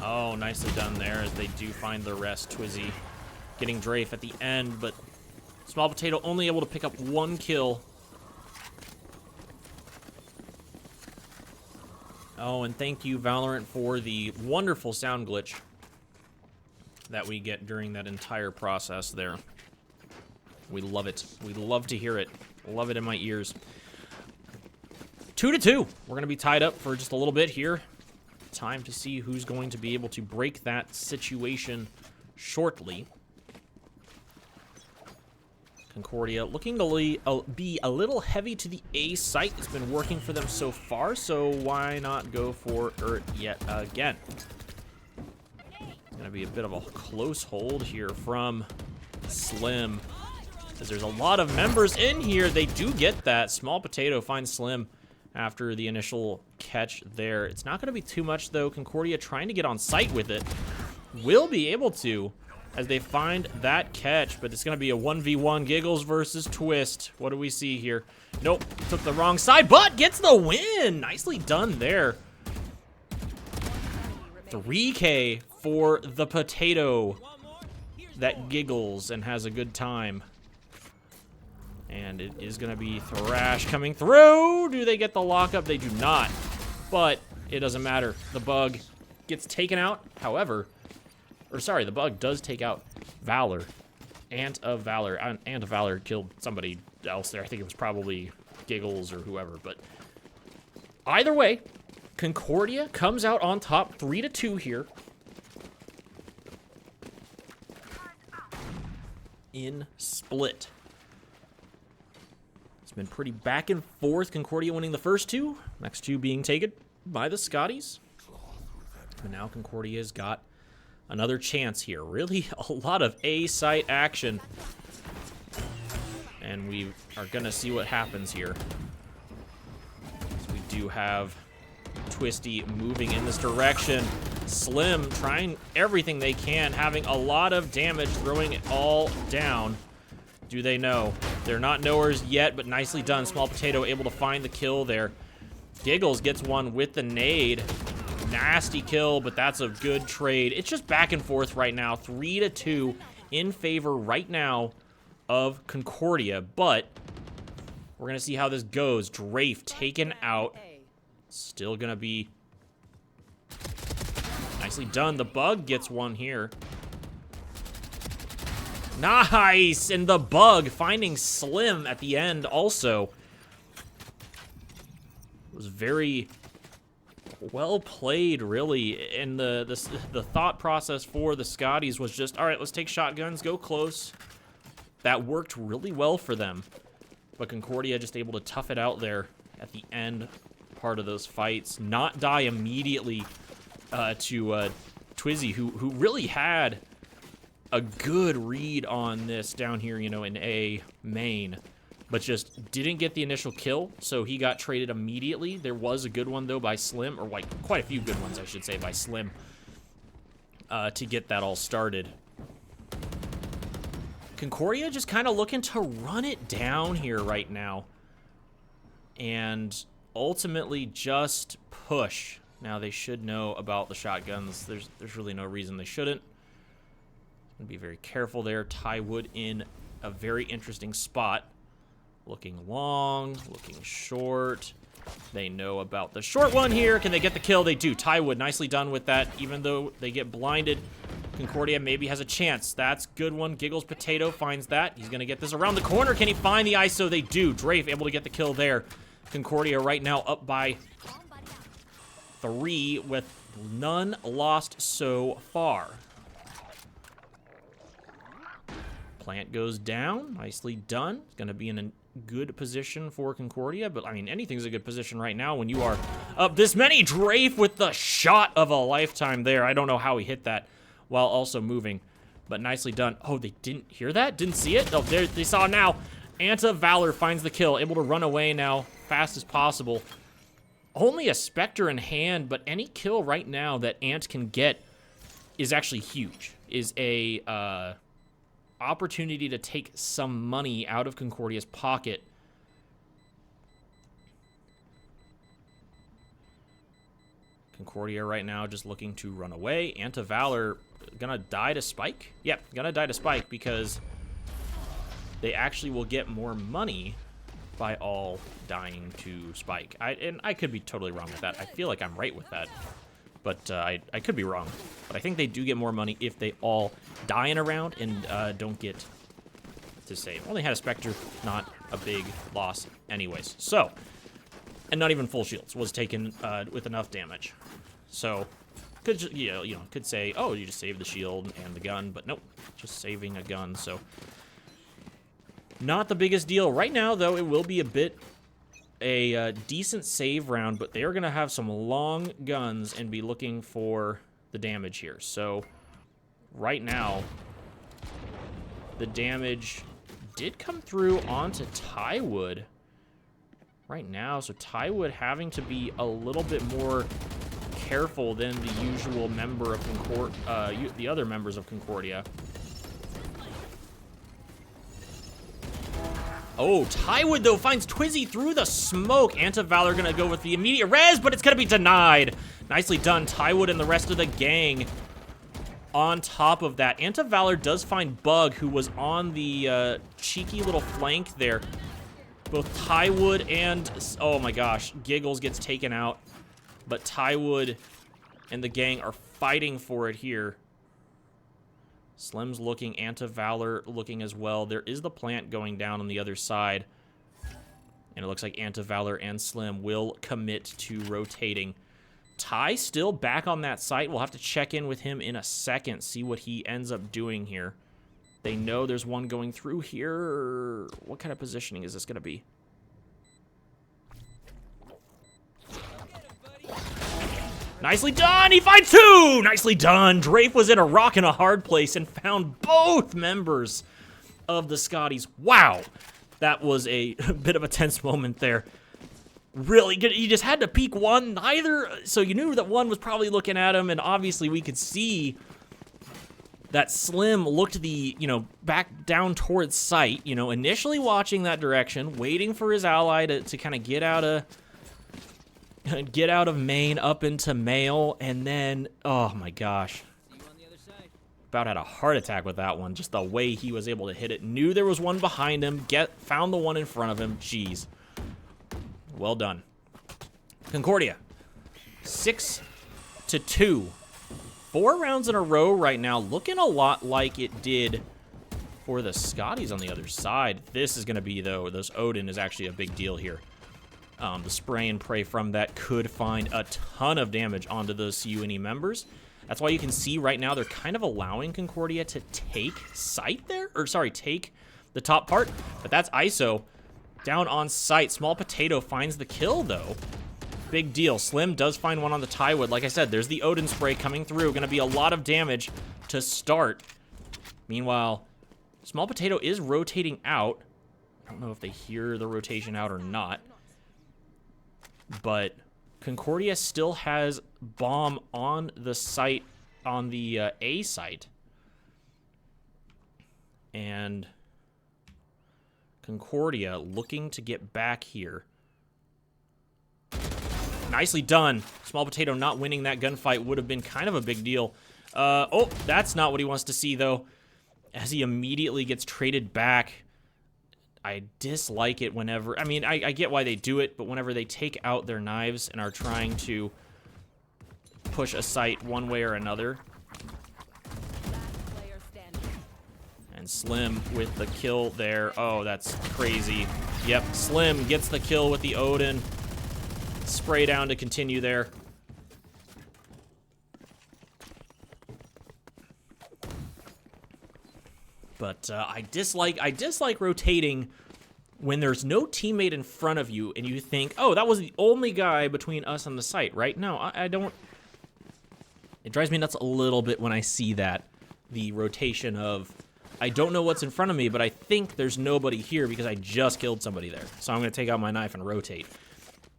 B: Oh, nicely done there as they do find the rest. Twizzy getting Drafe at the end, but Small Potato only able to pick up 1 kill. Oh, and thank you, Valorant, for the wonderful sound glitch that we get during that entire process there. We love it. We love to hear it. Love it in my ears. 2-2. We're going to be tied up for just a little bit here. Time to see who's going to be able to break that situation shortly. Concordia looking to be a little heavy to the A site. It's been working for them so far, so why not go for it yet again? It's going to be a bit of a close hold here from Slim, because there's a lot of members in here. They do get that. Small Potato finds Slim after the initial catch there. It's not going to be too much, though. Concordia trying to get on site with it. Will be able to, as they find that catch, but it's going to be a 1v1 Giggles versus Twist. What do we see here? Nope, took the wrong side, but gets the win. Nicely done there. 3K for the Potato that giggles and has a good time. And it is going to be Thrash coming through. Do they get the lockup? They do not, but it doesn't matter. The bug gets taken out, however. Or sorry, the bug does take out Valor. Ant of Valor killed somebody else there. I think it was probably Giggles or whoever. But either way, Concordia comes out on top 3-2 here. In split. It's been pretty back and forth. Concordia winning the first 2. Next 2 being taken by the Scotties. And now Concordia's got another chance here. Really a lot of A-site action. And we are going to see what happens here. So we do have Twisty moving in this direction. Slim trying everything they can, having a lot of damage, throwing it all down. Do they know? They're not knowers yet, but nicely done. Small Potato able to find the kill there. Giggles gets one with the nade. Nasty kill, but that's a good trade. It's just back and forth right now. 3-2 in favor right now of Concordia, but we're going to see how this goes. Drafe taken out. Still going to be nicely done. The Bug gets one here. Nice! And the Bug finding Slim at the end also. It was very well played, really. And the thought process for the Scotties was just, all right, let's take shotguns, go close. That worked really well for them. But Concordia just able to tough it out there at the end part of those fights. Not die immediately to Twizzy, who really had a good read on this down here, you know, in A main, but just didn't get the initial kill, so he got traded immediately. There was a good one, though, by Slim, or like quite a few good ones, I should say, by Slim to get that all started. Concordia just kind of looking to run it down here right now and ultimately just push. Now, they should know about the shotguns. There's really no reason they shouldn't. Be very careful there. Tywood in a very interesting spot. Looking long, looking short. They know about the short one here. Can they get the kill? They do. Tywood nicely done with that. Even though they get blinded, Concordia maybe has a chance. That's good one. Giggles Potato finds that. He's going to get this around the corner. Can he find the ISO? They do. Drafe able to get the kill there. Concordia right now up by 3 with none lost so far. Plant goes down. Nicely done. It's going to be in a good position for Concordia, but I mean, anything's a good position right now when you are up this many. Drafe with the shot of a lifetime there. I don't know how he hit that while also moving, but nicely done. Oh, they didn't hear that? Didn't see it? Oh, there, they saw now. Anta Valor finds the kill, able to run away now fast as possible. Only a Spectre in hand, but any kill right now that Ant can get is actually huge. Is a opportunity to take some money out of Concordia's pocket. Concordia right now just looking to run away. Anta Valor gonna die to Spike? Yep, gonna die to Spike because they actually will get more money by all dying to Spike. And I could be totally wrong with that. I feel like I'm right with that. But I could be wrong. But I think they do get more money if they all die in a round and don't get to save. Only had a Spectre, not a big loss anyways. So, and not even full shields was taken with enough damage. So, could could say, oh, you just saved the shield and the gun, but nope, just saving a gun. So, not the biggest deal right now, though. It will be a decent save round, but they are going to have some long guns and be looking for the damage here. So right now, the damage did come through onto Tywood right now. So Tywood having to be a little bit more careful than the usual member of the other members of Concordia. Oh, Tywood, though, finds Twizzy through the smoke. Anta Valor gonna go with the immediate res, but it's gonna be denied. Nicely done. Tywood and the rest of the gang on top of that. Anta Valor does find Bug, who was on the cheeky little flank there. Both Tywood and, oh my gosh, Giggles gets taken out. But Tywood and the gang are fighting for it here. Slim's looking, Anta Valor looking as well. There is the plant going down on the other side. And it looks like Anta Valor and Slim will commit to rotating. Ty still back on that site. We'll have to check in with him in a second, see what he ends up doing here. They know there's one going through here. What kind of positioning is this going to be? Nicely done! He finds 2! Nicely done! Drafe was in a rock and a hard place and found both members of the Scotties. Wow! That was a bit of a tense moment there. really good. He just had to peek one. Neither. So you knew that one was probably looking at him, and obviously we could see that Slim looked back down towards sight, initially watching that direction, waiting for his ally to kind of get out of main up into male, and then, oh my gosh. About had a heart attack with that one, just the way he was able to hit it. Knew there was one behind him, found the one in front of him. Jeez. Well done. Concordia, 6-2. 4 rounds in a row right now, looking a lot like it did for the Scotties on the other side. This is going to be, though, this Odin is actually a big deal here. The spray and pray from that could find a ton of damage onto those CUNE members. That's why you can see right now they're kind of allowing Concordia to take site there, or sorry, take the top part, but that's ISO down on site. Small Potato finds the kill, though. Big deal. Slim does find one on the Tiewood. Like I said, there's the Odin spray coming through. Going to be a lot of damage to start. Meanwhile, Small Potato is rotating out. I don't know if they hear the rotation out or not. But Concordia still has bomb on the site, on the A site. And Concordia looking to get back here. Nicely done. Small Potato not winning that gunfight would have been kind of a big deal. Oh, that's not what he wants to see, though. As he immediately gets traded back. I dislike it whenever... I mean, I get why they do it, but whenever they take out their knives and are trying to push a site one way or another. And Slim with the kill there. Oh, that's crazy. Yep, Slim gets the kill with the Odin. Spray down to continue there. But I dislike rotating when there's no teammate in front of you and you think, oh, that was the only guy between us and the site, right? No, I don't. It drives me nuts a little bit when I see that. The rotation of, I don't know what's in front of me, but I think there's nobody here because I just killed somebody there. So I'm going to take out my knife and rotate.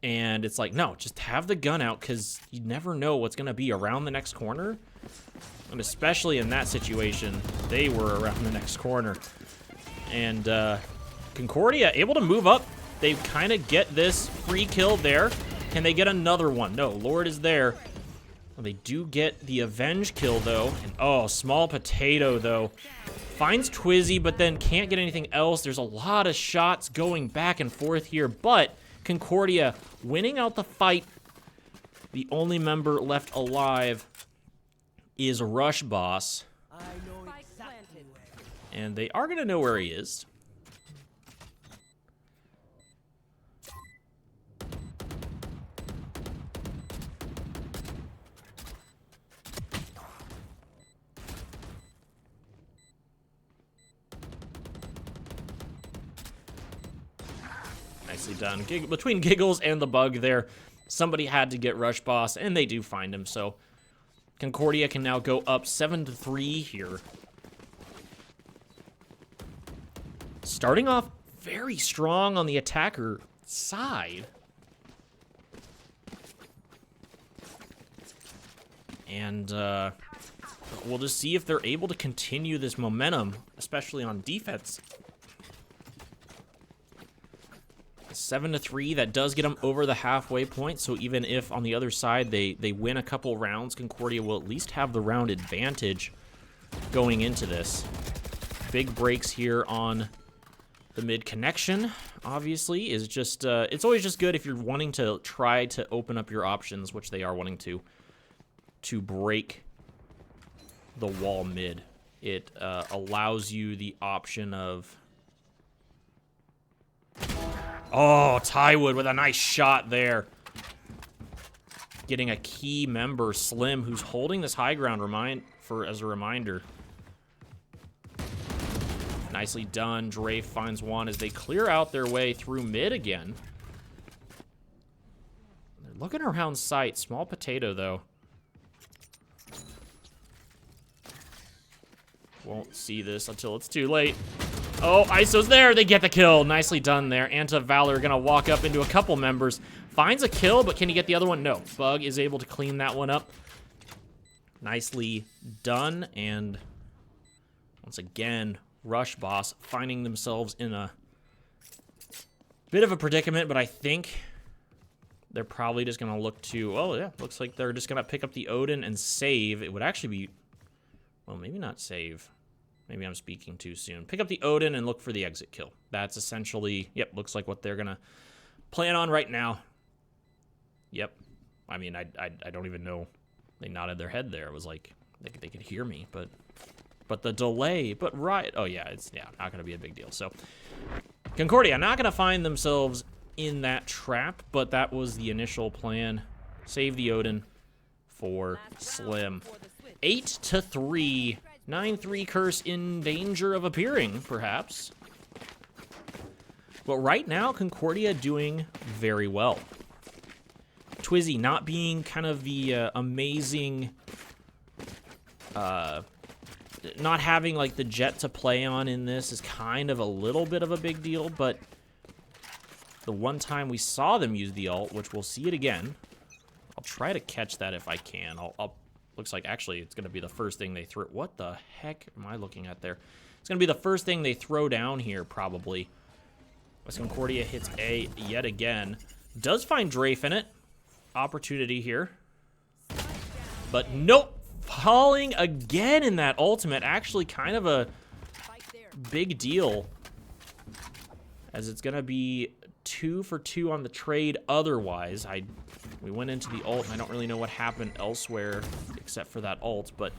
B: And it's like, no, just have the gun out because you never know what's going to be around the next corner. And especially in that situation, they were around the next corner. And Concordia able to move up. They kind of get this free kill there. Can they get another one? No, Lord is there. Well, they do get the avenge kill, though. And oh, Small Potato, though. Finds Twizzy, but then can't get anything else. There's a lot of shots going back and forth here, but Concordia winning out the fight. The only member left alive is Rush Boss. And they are going to know where he is. Nicely done. Between Giggles and the bug there, somebody had to get Rush Boss, and they do find him, so Concordia can now go up 7-3 here. Starting off very strong on the attacker side. And we'll just see if they're able to continue this momentum, especially on defense. 7-3, that does get them over the halfway point, so even if on the other side they win a couple rounds, Concordia will at least have the round advantage going into this. Big breaks here on the mid connection, obviously, is just, it's always just good if you're wanting to try to open up your options, which they are wanting to break the wall mid. It allows you the option of... Oh, Tiewood with a nice shot there. Getting a key member, Slim, who's holding this high ground as a reminder. Nicely done. Drafe finds one as they clear out their way through mid again. They're looking around sight. Small Potato, though. Won't see this until it's too late. Oh, ISO's there. They get the kill. Nicely done there. Anta Valor gonna walk up into a couple members. Finds a kill, but can he get the other one? No. Bug is able to clean that one up. Nicely done. And once again, Rush Boss finding themselves in a bit of a predicament, but I think they're probably just gonna look to, oh yeah, looks like they're just gonna pick up the Odin and save. It would actually be, well, maybe not save. Maybe I'm speaking too soon. Pick up the Odin and look for the exit kill. That's essentially, yep, looks like what they're gonna plan on right now. Yep. I mean, I don't even know. They nodded their head there. It was like they could hear me, but the delay, but right. Oh yeah, it's not gonna be a big deal. So Concordia not gonna find themselves in that trap, but that was the initial plan. Save the Odin for Slim. 8-3. 9-3 curse in danger of appearing, perhaps. But right now, Concordia doing very well. Twizzy not being kind of the amazing, not having like the jet to play on in this is kind of a little bit of a big deal, but the one time we saw them use the ult, which we'll see it again, I'll try to catch that if I can. Looks like actually it's going to be the first thing they throw. What the heck am I looking at there? It's going to be the first thing they throw down here, probably. As Concordia hits A yet again. Does find Drafe in it. Opportunity here. But nope. Falling again in that ultimate. Actually kind of a big deal. As it's going to be 2 for 2 on the trade otherwise. We went into the ult, and I don't really know what happened elsewhere except for that ult, but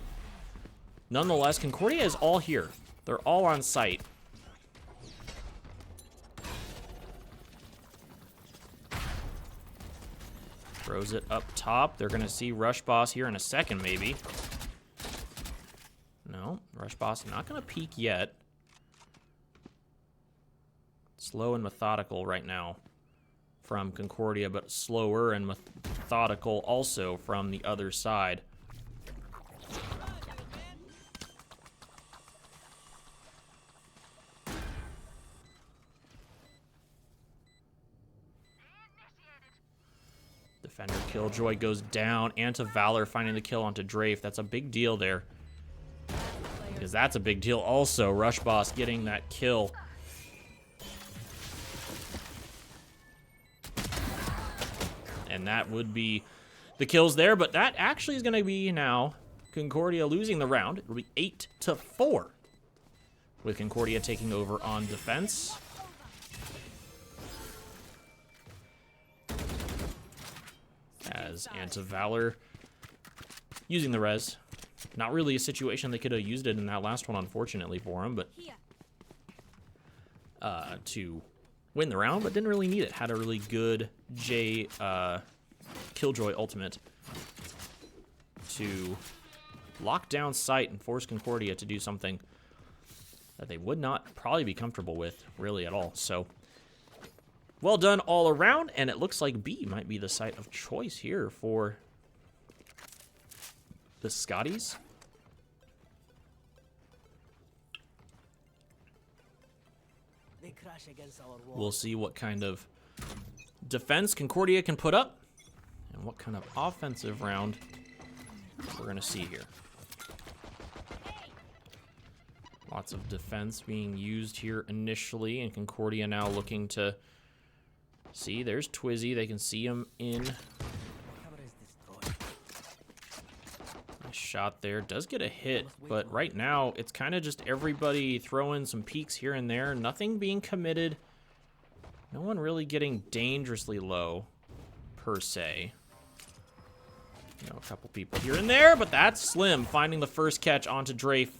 B: nonetheless, Concordia is all here. They're all on site. Throws it up top. They're going to see Rush Boss here in a second, maybe. No, Rush Boss not going to peek yet. Slow and methodical right now from Concordia, but slower and methodical also from the other side. Defender Killjoy goes down. Anta Valor finding the kill onto Drafe. That's a big deal there. Because that's a big deal also. Rush Boss getting that kill. And that would be the kills there, but that actually is going to be now Concordia losing the round. It'll be 8-4 with Concordia taking over on defense. As Anta Valor using the res. Not really a situation they could have used it in that last one, unfortunately for him, but to win the round, but didn't really need it. Had a really good Killjoy ultimate to lock down sight and force Concordia to do something that they would not probably be comfortable with, really, at all. So, well done all around, and it looks like B might be the site of choice here for the Scotties. We'll see what kind of defense Concordia can put up and what kind of offensive round we're going to see here. Lots of defense being used here initially, and Concordia now looking to see. There's Twizzy. They can see him in. Nice shot there. Does get a hit, but right now it's kind of just everybody throwing some peeks here and there. Nothing being committed. No one really getting dangerously low, per se. You know, a couple people here and there, but that's Slim finding the first catch onto Drafe.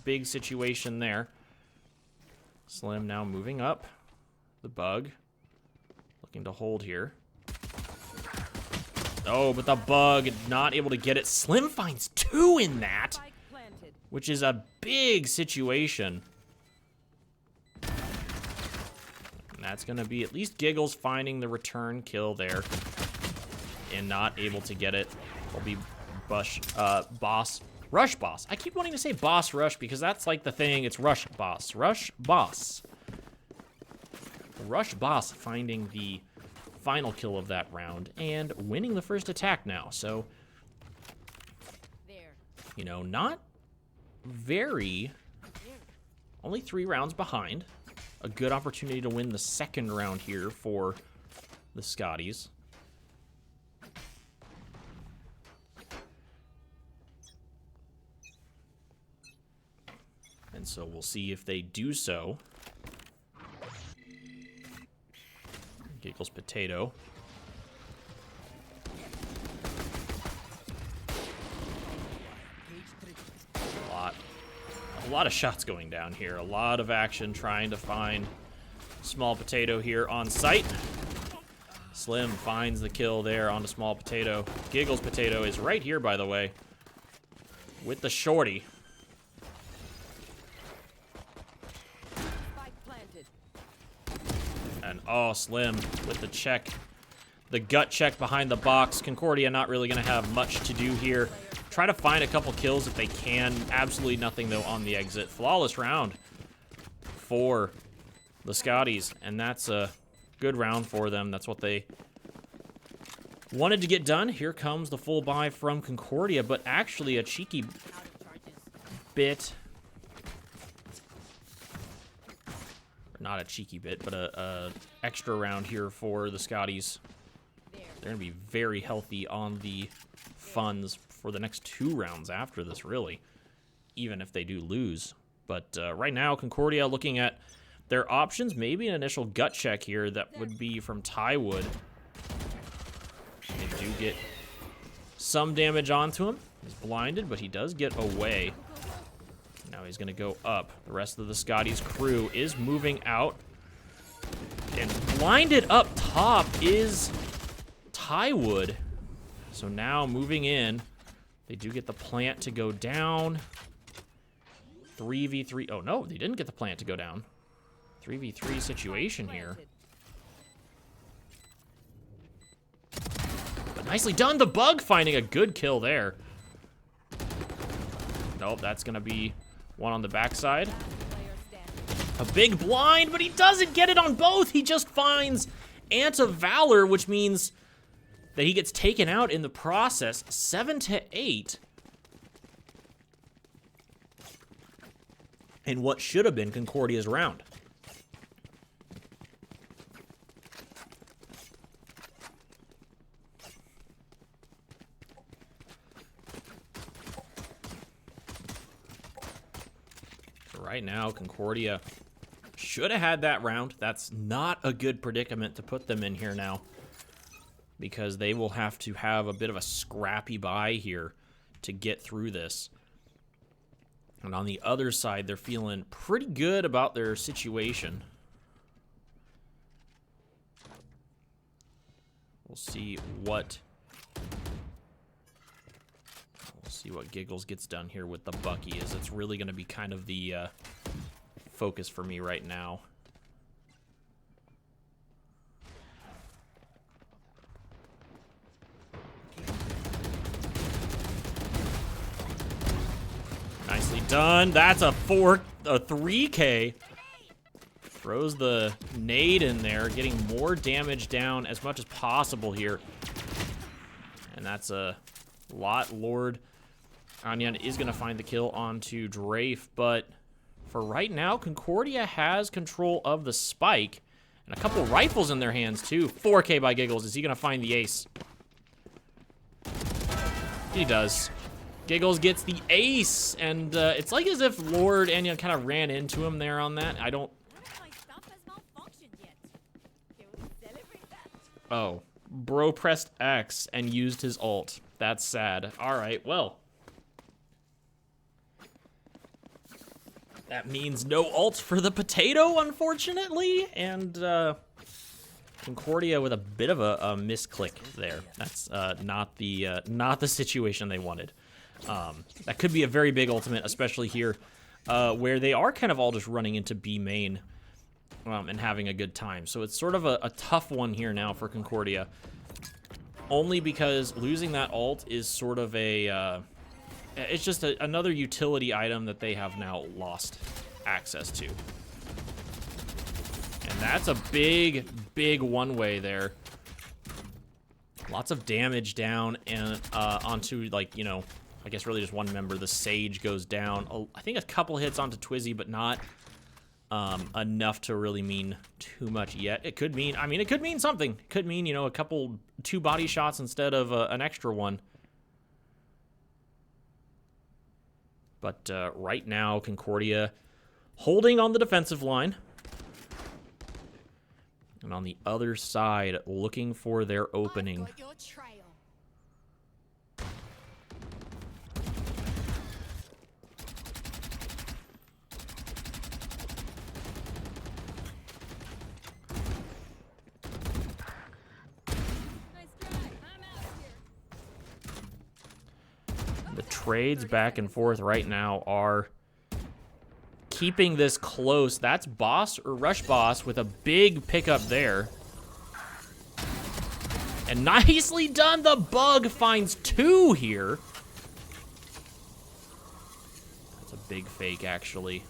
B: Big situation there. Slim now moving up. The Bug looking to hold here. Oh, but the Bug not able to get it. Slim finds 2 in that, which is a big situation. And that's going to be at least Giggles finding the return kill there and not able to get it. Will be Boss Rush boss. I keep wanting to say boss rush because that's like the thing. It's rush boss. Rush boss. Rush boss finding the final kill of that round and winning the first attack now. So, you know, not very... Only 3 rounds behind. A good opportunity to win the second round here for the Scotties. And so we'll see if they do so. Giggles Potato. A lot of shots going down here. A lot of action trying to find Small Potato here on site. Slim finds the kill there on the Small Potato. Giggles Potato is right here, by the way, with the shorty. And oh, Slim with the check. The gut check behind the box. Concordia not really going to have much to do here. Try to find a couple kills if they can. Absolutely nothing, though, on the exit. Flawless round for the Scotties, and that's a good round for them. That's what they wanted to get done. Here comes the full buy from Concordia, but actually a cheeky bit. Not a cheeky bit, but a extra round here for the Scotties. They're going to be very healthy on the funds for the next 2 rounds after this, really, even if they do lose. But right now, Concordia looking at their options, maybe an initial gut check here that would be from Tywood. They do get some damage onto him. He's blinded, but he does get away. Now he's going to go up. The rest of the Scotties crew is moving out. And blinded up top is Tywood. So now moving in, they do get the plant to go down. 3v3. Oh, no, they didn't get the plant to go down. 3v3 situation here. But nicely done. The Bug finding a good kill there. Nope, that's going to be one on the backside. A big blind, but he doesn't get it on both. He just finds Ant of Valor, which means that he gets taken out in the process. 7-8. In what should have been Concordia's round. So right now, Concordia should have had that round. That's not a good predicament to put them in here now, because they will have to have a bit of a scrappy buy here to get through this. And on the other side, they're feeling pretty good about their situation. We'll see what Giggles gets done here with the Bucky, as it's really going to be kind of the focus for me right now. Nicely done. That's a 3K. Throws the nade in there, getting more damage down as much as possible here. And that's a lot. Lord Anyan is going to find the kill onto Drafe, but for right now, Concordia has control of the spike. And a couple rifles in their hands, too. 4K by Giggles. Is he going to find the ace? He does. Giggles gets the ace, and it's like as if Lord Anyan kind of ran into him there on that. I don't... Oh. Bro pressed X and used his ult. That's sad. All right, well. That means no ult for the potato, unfortunately, and Concordia with a bit of a misclick there. That's not the situation they wanted. That could be a very big ultimate, especially here, where they are kind of all just running into B main and having a good time. So it's sort of a tough one here now for Concordia, only because losing that ult is sort of a It's just another utility item that they have now lost access to. And that's a big, big one-way there. Lots of damage down and onto, like, you know, I guess really just one member. The Sage goes down. I think a couple hits onto Twizzy, but not enough to really mean too much yet. It could mean, I mean, it could mean something. It could mean, you know, two body shots instead of an extra one. But right now, Concordia holding on the defensive line. And on the other side, looking for their opening.
D: I've got your trail. Nice try. I'm out here.
B: The trades back and forth right now are keeping this close. That's Boss or Rush Boss with a big pickup there. And nicely done. The Bug finds 2 here. That's a big fake, actually.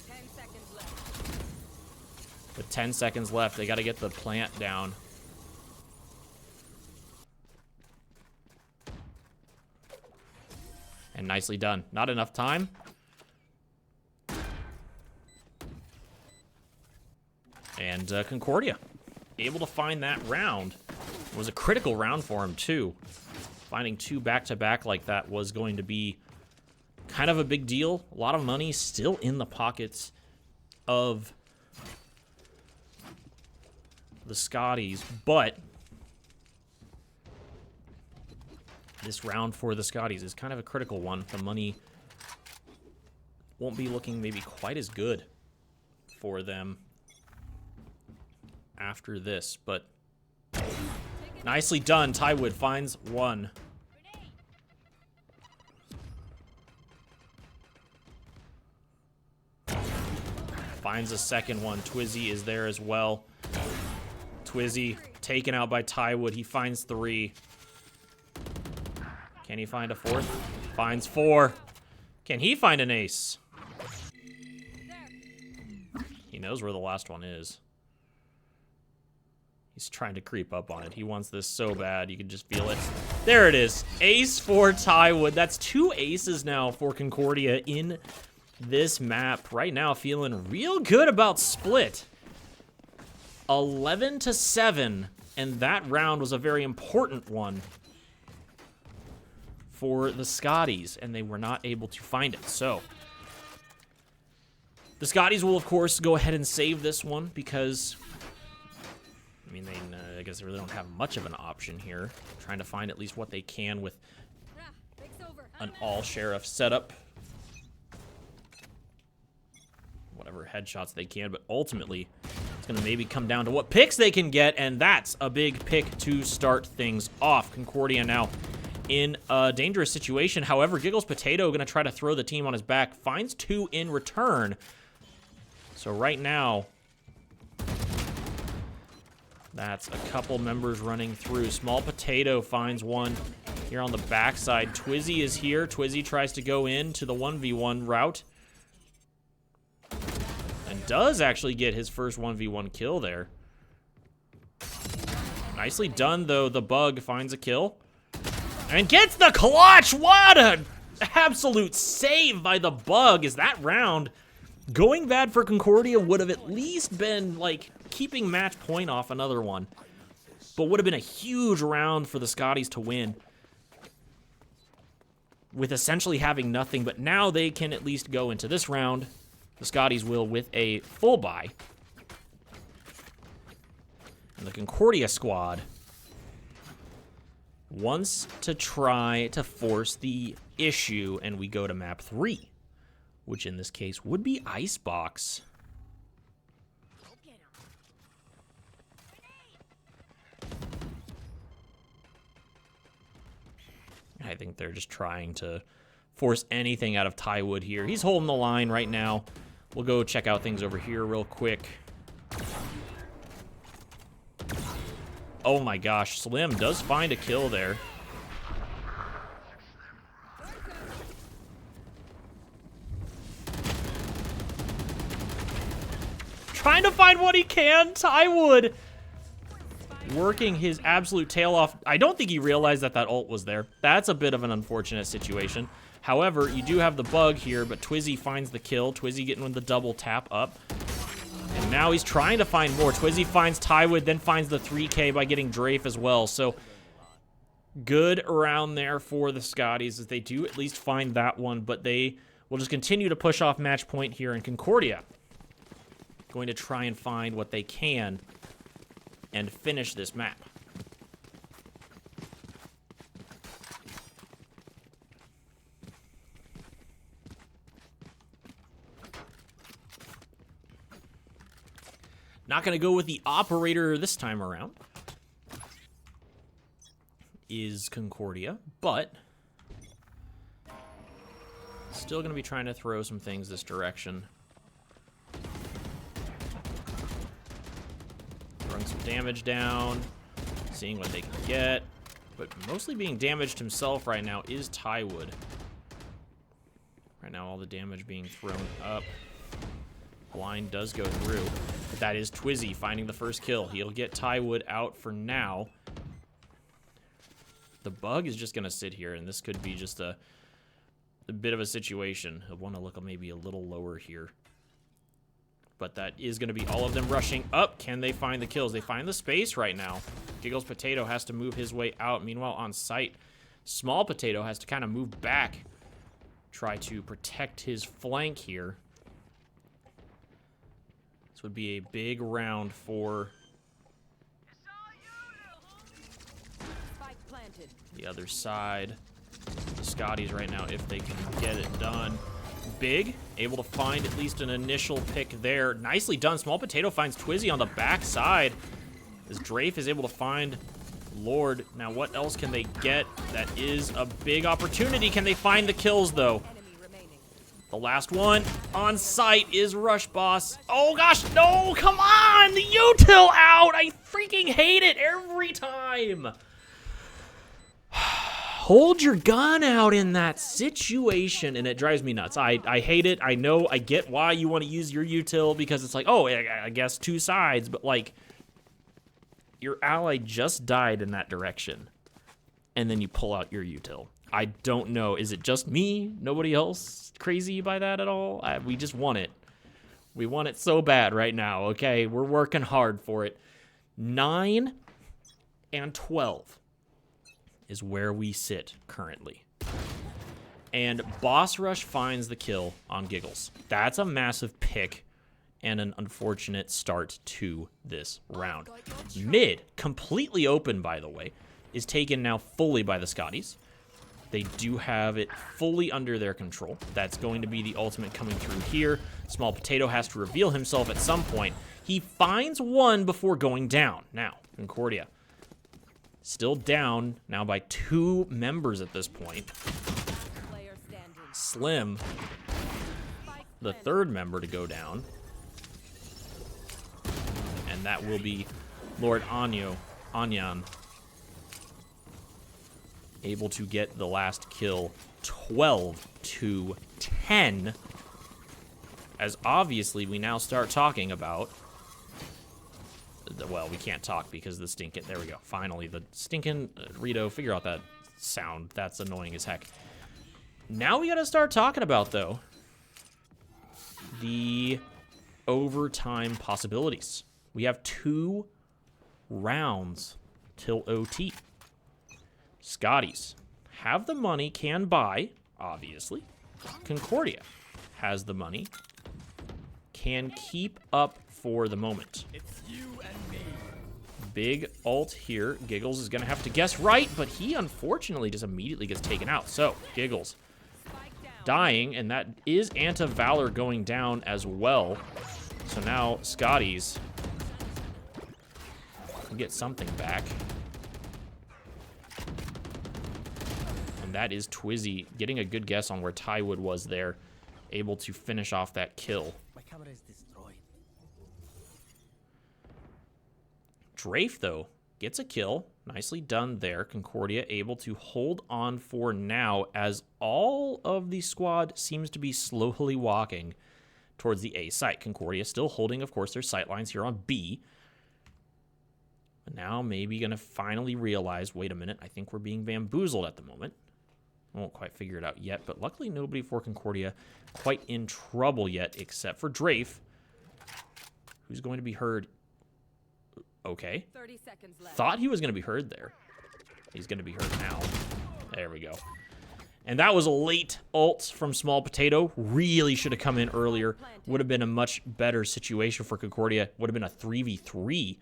D: 10 seconds left.
B: With 10 seconds left, they got to get the plant down. And nicely done. Not enough time. And Concordia able to find that round. It was a critical round for him, too. Finding 2 back-to-back like that was going to be kind of a big deal. A lot of money still in the pockets of the Scotties, but this round for the Scotties is kind of a critical one. The money won't be looking maybe quite as good for them after this, but nicely done. Tywood finds 1. Finds a second one. Twizzy is there as well. Twizzy taken out by Tywood. He finds 3. Can he find a 4th? Finds 4. Can he find an ace? He knows where the last one is. He's trying to creep up on it. He wants this so bad. You can just feel it. There it is. Ace for Tywood. That's 2 aces now for Concordia in this map. Right now, feeling real good about split. 11-7. And that round was a very important one for the Scotties. And they were not able to find it. So the Scotties will, of course, go ahead and save this one because, I mean, I guess they really don't have much of an option here. Trying to find at least what they can with an all-sheriff setup. Whatever headshots they can, but ultimately, it's going to maybe come down to what picks they can get, and that's a big pick to start things off. Concordia now in a dangerous situation. However, Giggles Potato going to try to throw the team on his back. Finds 2 in return. So right now, that's a couple members running through. Small Potato finds 1 here on the backside. Twizzy is here. Twizzy tries to go into the 1v1 route. And does actually get his first 1v1 kill there. Nicely done, though. The Bug finds a kill. And gets the clutch! What an absolute save by the Bug. Is that round going bad for Concordia would have at least been, like, keeping match point off another one. But would have been a huge round for the Scotties to win. With essentially having nothing, but now they can at least go into this round. The Scotties will with a full buy. And the Concordia squad wants to try to force the issue, and we go to map 3, which in this case would be Icebox. I think they're just trying to force anything out of Tywood here. He's holding the line right now. We'll go check out things over here real quick. Oh my gosh, Slim does find a kill there. trying to find what he can. Tywood working his absolute tail off. I don't think he realized that that ult was there. That's a bit of an unfortunate situation. However, you do have the bug here, but Twizzy finds the kill. Twizzy getting the double tap up. And now he's trying to find more. Twizzy finds Tywood, then finds the 3K by getting Drafe as well. So good around there for the Scotties as they do at least find that one, but they will just continue to push off match point here in Concordia. Going to try and find what they can and finish this map. Not going to go with the operator this time around. Is Concordia, but still going to be trying to throw some things this direction. Throwing some damage down, seeing what they can get, but mostly being damaged himself right now is Tywood. Right now, all the damage being thrown up. Blind does go through, but that is Twizzy finding the first kill. He'll get Tywood out for now. The bug is just going to sit here, and this could be just a bit of a situation. He'll want to look maybe a little lower here. But that is going to be all of them rushing up. Can they find the kills? They find the space right now. Giggles Potato has to move his way out. Meanwhile, on site, Small Potato has to kind of move back. Try to protect his flank here. This would be a big round for the other side. The Scotties right now, if they can get it done. Big, able to find at least an initial pick there. Nicely done. Small Potato finds Twizzy on the backside as Drafe is able to find Lord. Now, what else can they get? That is a big opportunity. Can they find the kills, though? The last one on site is Rush Boss. Oh, gosh, no, come on! The util out! I freaking hate it every time! Hold your gun out in that situation, and it drives me nuts. I hate it. I know, I get why you want to use your util, because it's like, oh, I guess two sides, but, like, your ally just died in that direction, and then you pull out your util. I don't know. Is it just me? Nobody else crazy by that at all? We just want it. We want it so bad right now, okay? We're working hard for it. 9 and 12 is where we sit currently. And Boss Rush finds the kill on Giggles. That's a massive pick and an unfortunate start to this round. Mid, completely open, by the way, is taken now fully by the Scotties. They do have it fully under their control. That's going to be the ultimate coming through here. Small Potato has to reveal himself at some point. He finds one before going down. Now, Concordia still down now by 2 members at this point. Slim, the 3rd member to go down. And that will be Lord Anyan. Able to get the last kill, 12-10. As obviously we now start talking about, well, we can't talk because the stinking, there we go. Finally, the stinking, Rito, figure out that sound. That's annoying as heck. Now we gotta start talking about, though, the overtime possibilities. We have 2 rounds till OT. Scotties have the money, can buy, obviously. Concordia has the money, can keep up for the moment.
C: It's you and me.
B: Big ult here. Giggles is going to have to guess right, but he unfortunately just immediately gets taken out. So, Giggles dying, and that is Anti-Valor going down as well. So now, Scotties can get something back. And that is Twizzy getting a good guess on where Tywood was there, able to finish off that kill.
C: My camera is destroyed.
B: Drafe, though, gets a kill. Nicely done there. Concordia able to hold on for now as all of the squad seems to be slowly walking towards the A site. Concordia still holding, of course, their sight lines here on B. But now maybe going to finally realize, wait a minute, I think we're being bamboozled at the moment. I won't quite figure it out yet, but luckily nobody for Concordia quite in trouble yet, except for Drafe, who's going to be heard. Okay.
D: 30 seconds left.
B: Thought he was going to be heard there. He's going to be heard now. There we go. And that was a late ult from Small Potato. Really should have come in earlier. Would have been a much better situation for Concordia. Would have been a 3v3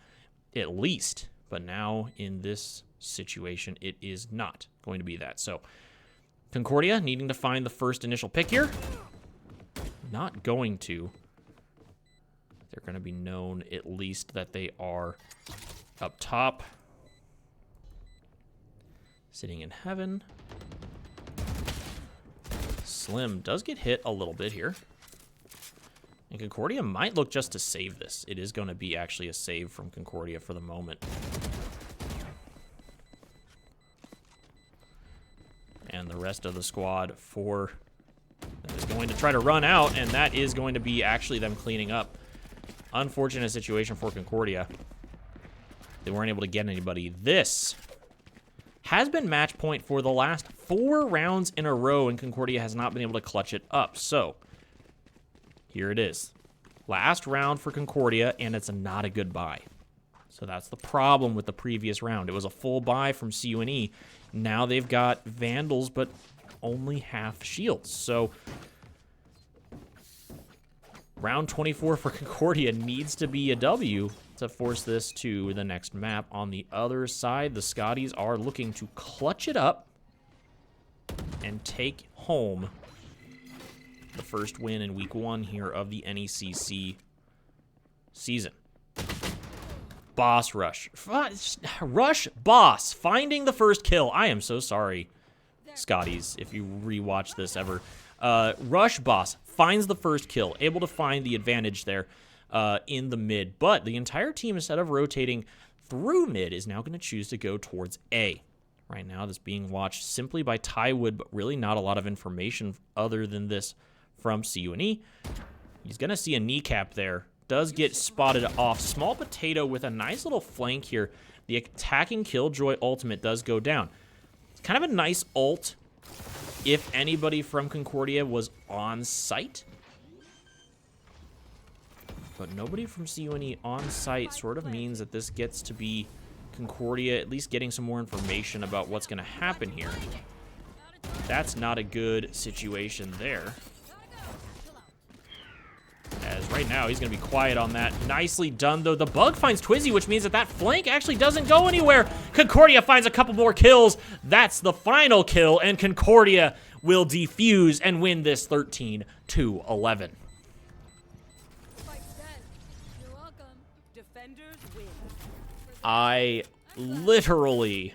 B: at least. But now in this situation, it is not going to be that. So Concordia needing to find the first initial pick here. Not going to. They're going to be known at least that they are up top. Sitting in heaven. Slim does get hit a little bit here. And Concordia might look just to save this. It is going to be actually a save from Concordia for the moment. And the rest of the squad is going to try to run out, and that is going to be actually them cleaning up. Unfortunate situation for Concordia. They weren't able to get anybody. This has been match point for the last 4 rounds in a row, and Concordia has not been able to clutch it up. So, here it is. Last round for Concordia, and it's not a good buy. So that's the problem with the previous round. It was a full buy from CUNE. Now they've got Vandals, but only half shields. So, round 24 for Concordia needs to be a W to force this to the next map. On the other side, the Scotties are looking to clutch it up and take home the first win in week 1 here of the NECC season. Boss rush. Rush boss. Finding the first kill. I am so sorry, Scotties, if you rewatch this ever. Rush boss finds the first kill. Able to find the advantage there in the mid. But the entire team, instead of rotating through mid, is now going to choose to go towards A. Right now, this being watched simply by Tywood, but really not a lot of information other than this from CUNE. He's going to see a kneecap there. Does get spotted off. Small Potato with a nice little flank here. The attacking Killjoy ultimate does go down. It's kind of a nice ult if anybody from Concordia was on site. But nobody from CUNE on site sort of means that this gets to be Concordia at least getting some more information about what's going to happen here. That's not a good situation there. As right now, he's going to be quiet on that. Nicely done, though. The bug finds Twizzy, which means that that flank actually doesn't go anywhere. Concordia finds a couple more kills. That's the final kill, and Concordia will defuse and win this 13-11.
D: You're welcome. Defenders win.
B: I literally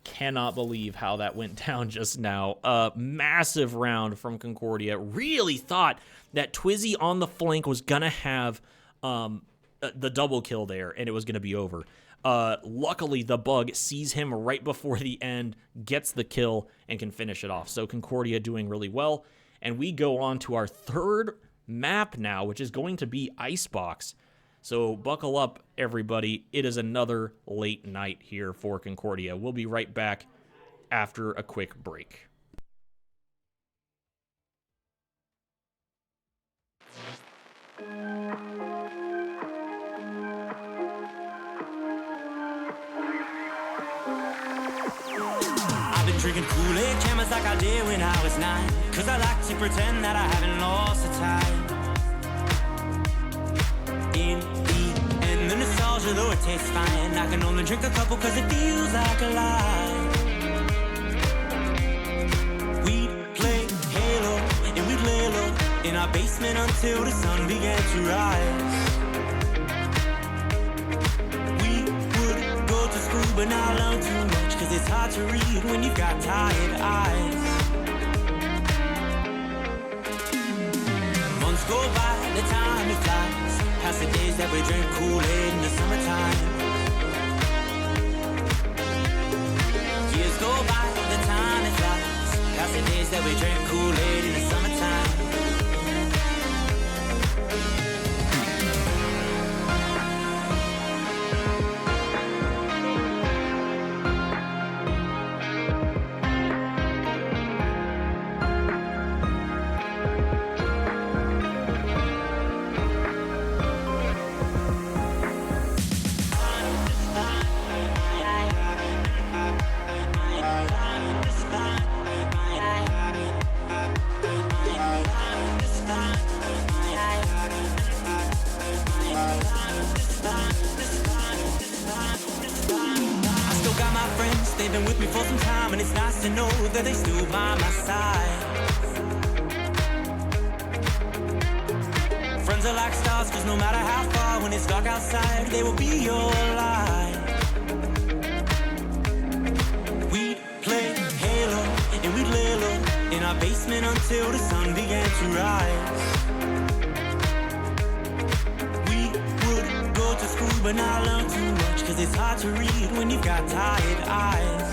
B: cannot believe how that went down just now. A massive round from Concordia. Really thought that Twizzy on the flank was going to have the double kill there, and it was going to be over. Luckily, the bug sees him right before the end, gets the kill, and can finish it off. So Concordia doing really well. And we go on to our third map now, which is going to be Icebox. So buckle up, everybody. It is another late night here for Concordia. We'll be right back after a quick break.
C: I've been drinking Kool-Aid cameras like I did when I was 9. Cause I like to pretend that I haven't lost the time. In the end, the nostalgia, though it tastes fine, I can only drink a couple cause it feels like a lie. We'd play Halo and we'd lay low in our basement until the sun began to rise. We would go to school but not learn too much, cause it's hard to read when you've got tired eyes. Months go by, the time it flies, past the days that we drink Kool-Aid in the summertime. Years go by, the time it flies, past the days that we drink Kool-Aid in the summertime. me for some time, and it's nice to know that they still by my side. Friends are like stars, cause no matter how far, when it's dark outside, they will be your light. We'd play Halo, and we'd lay low in our basement until the sun began to rise. We would go to school but not learn too much, cause it's hard to read when you've got tired eyes.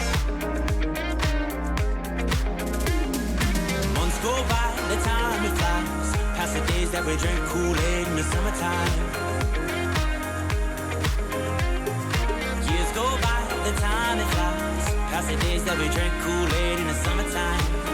C: Months go by, the time it flies, past the days that we drank Kool-Aid in the summertime. Years go by, the time it flies, past the days that we drank Kool-Aid in the summertime.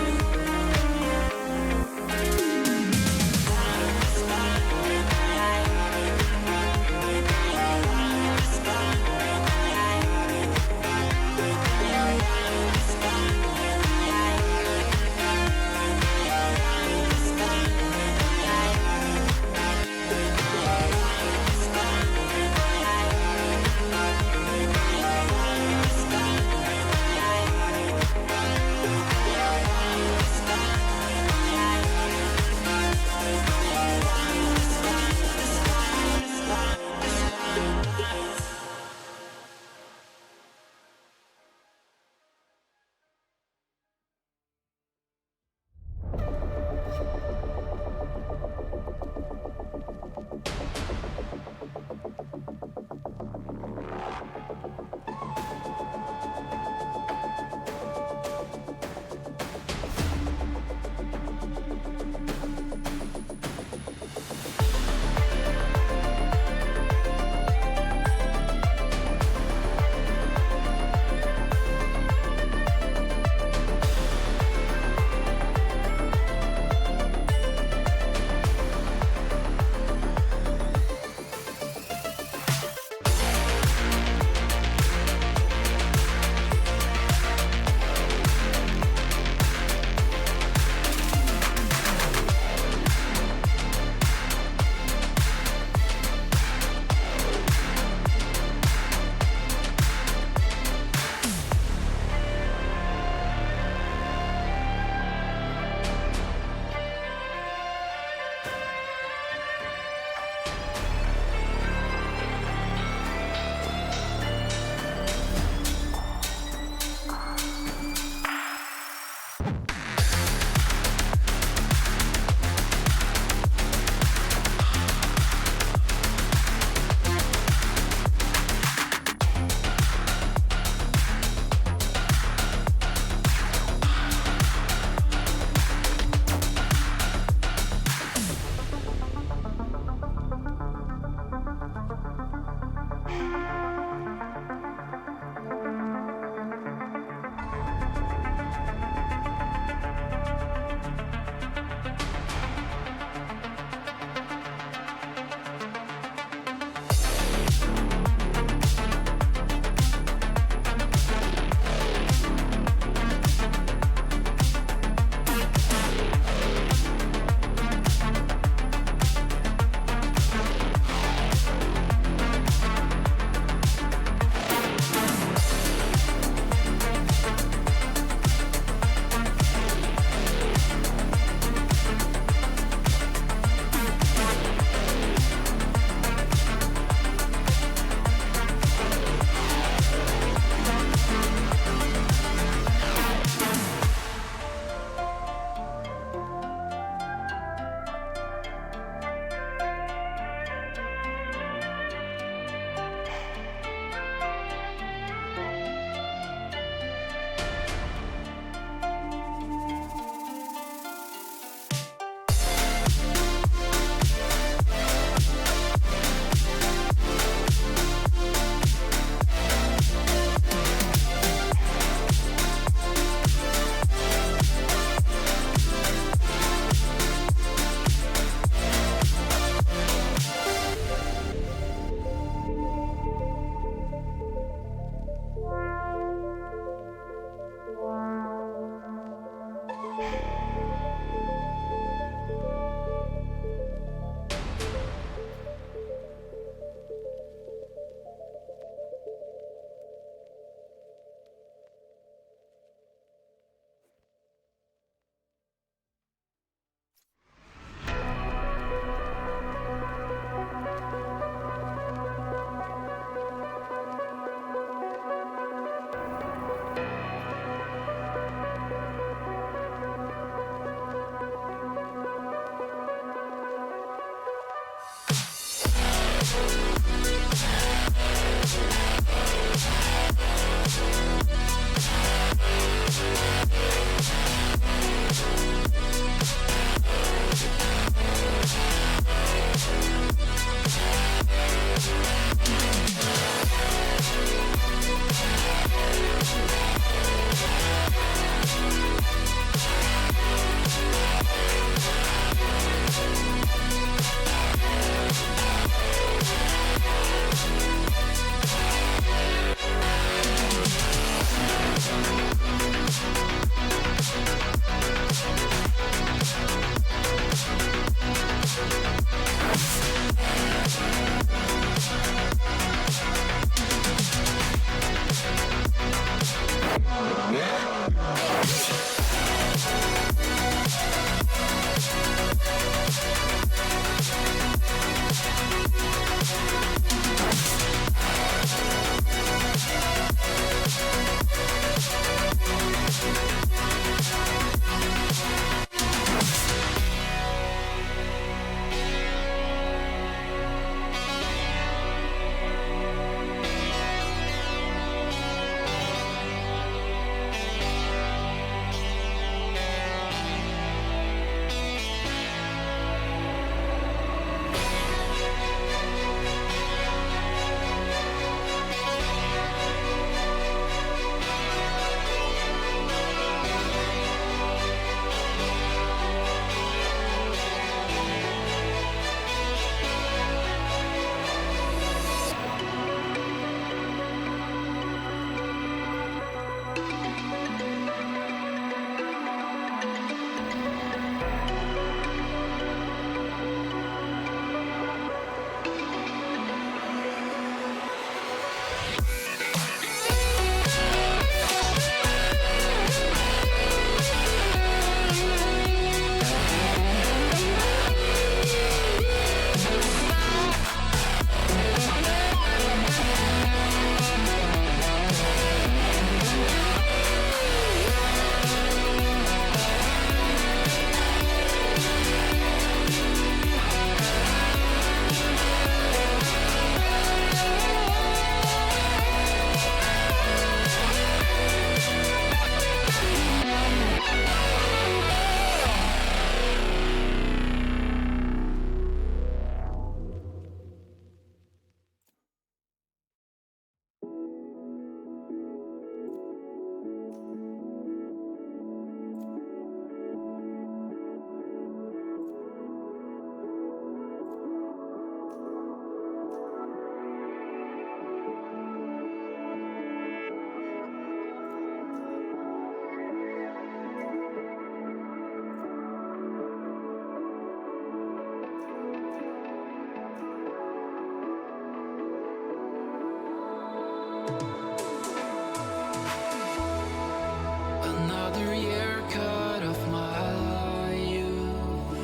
E: Another year cut off my youth.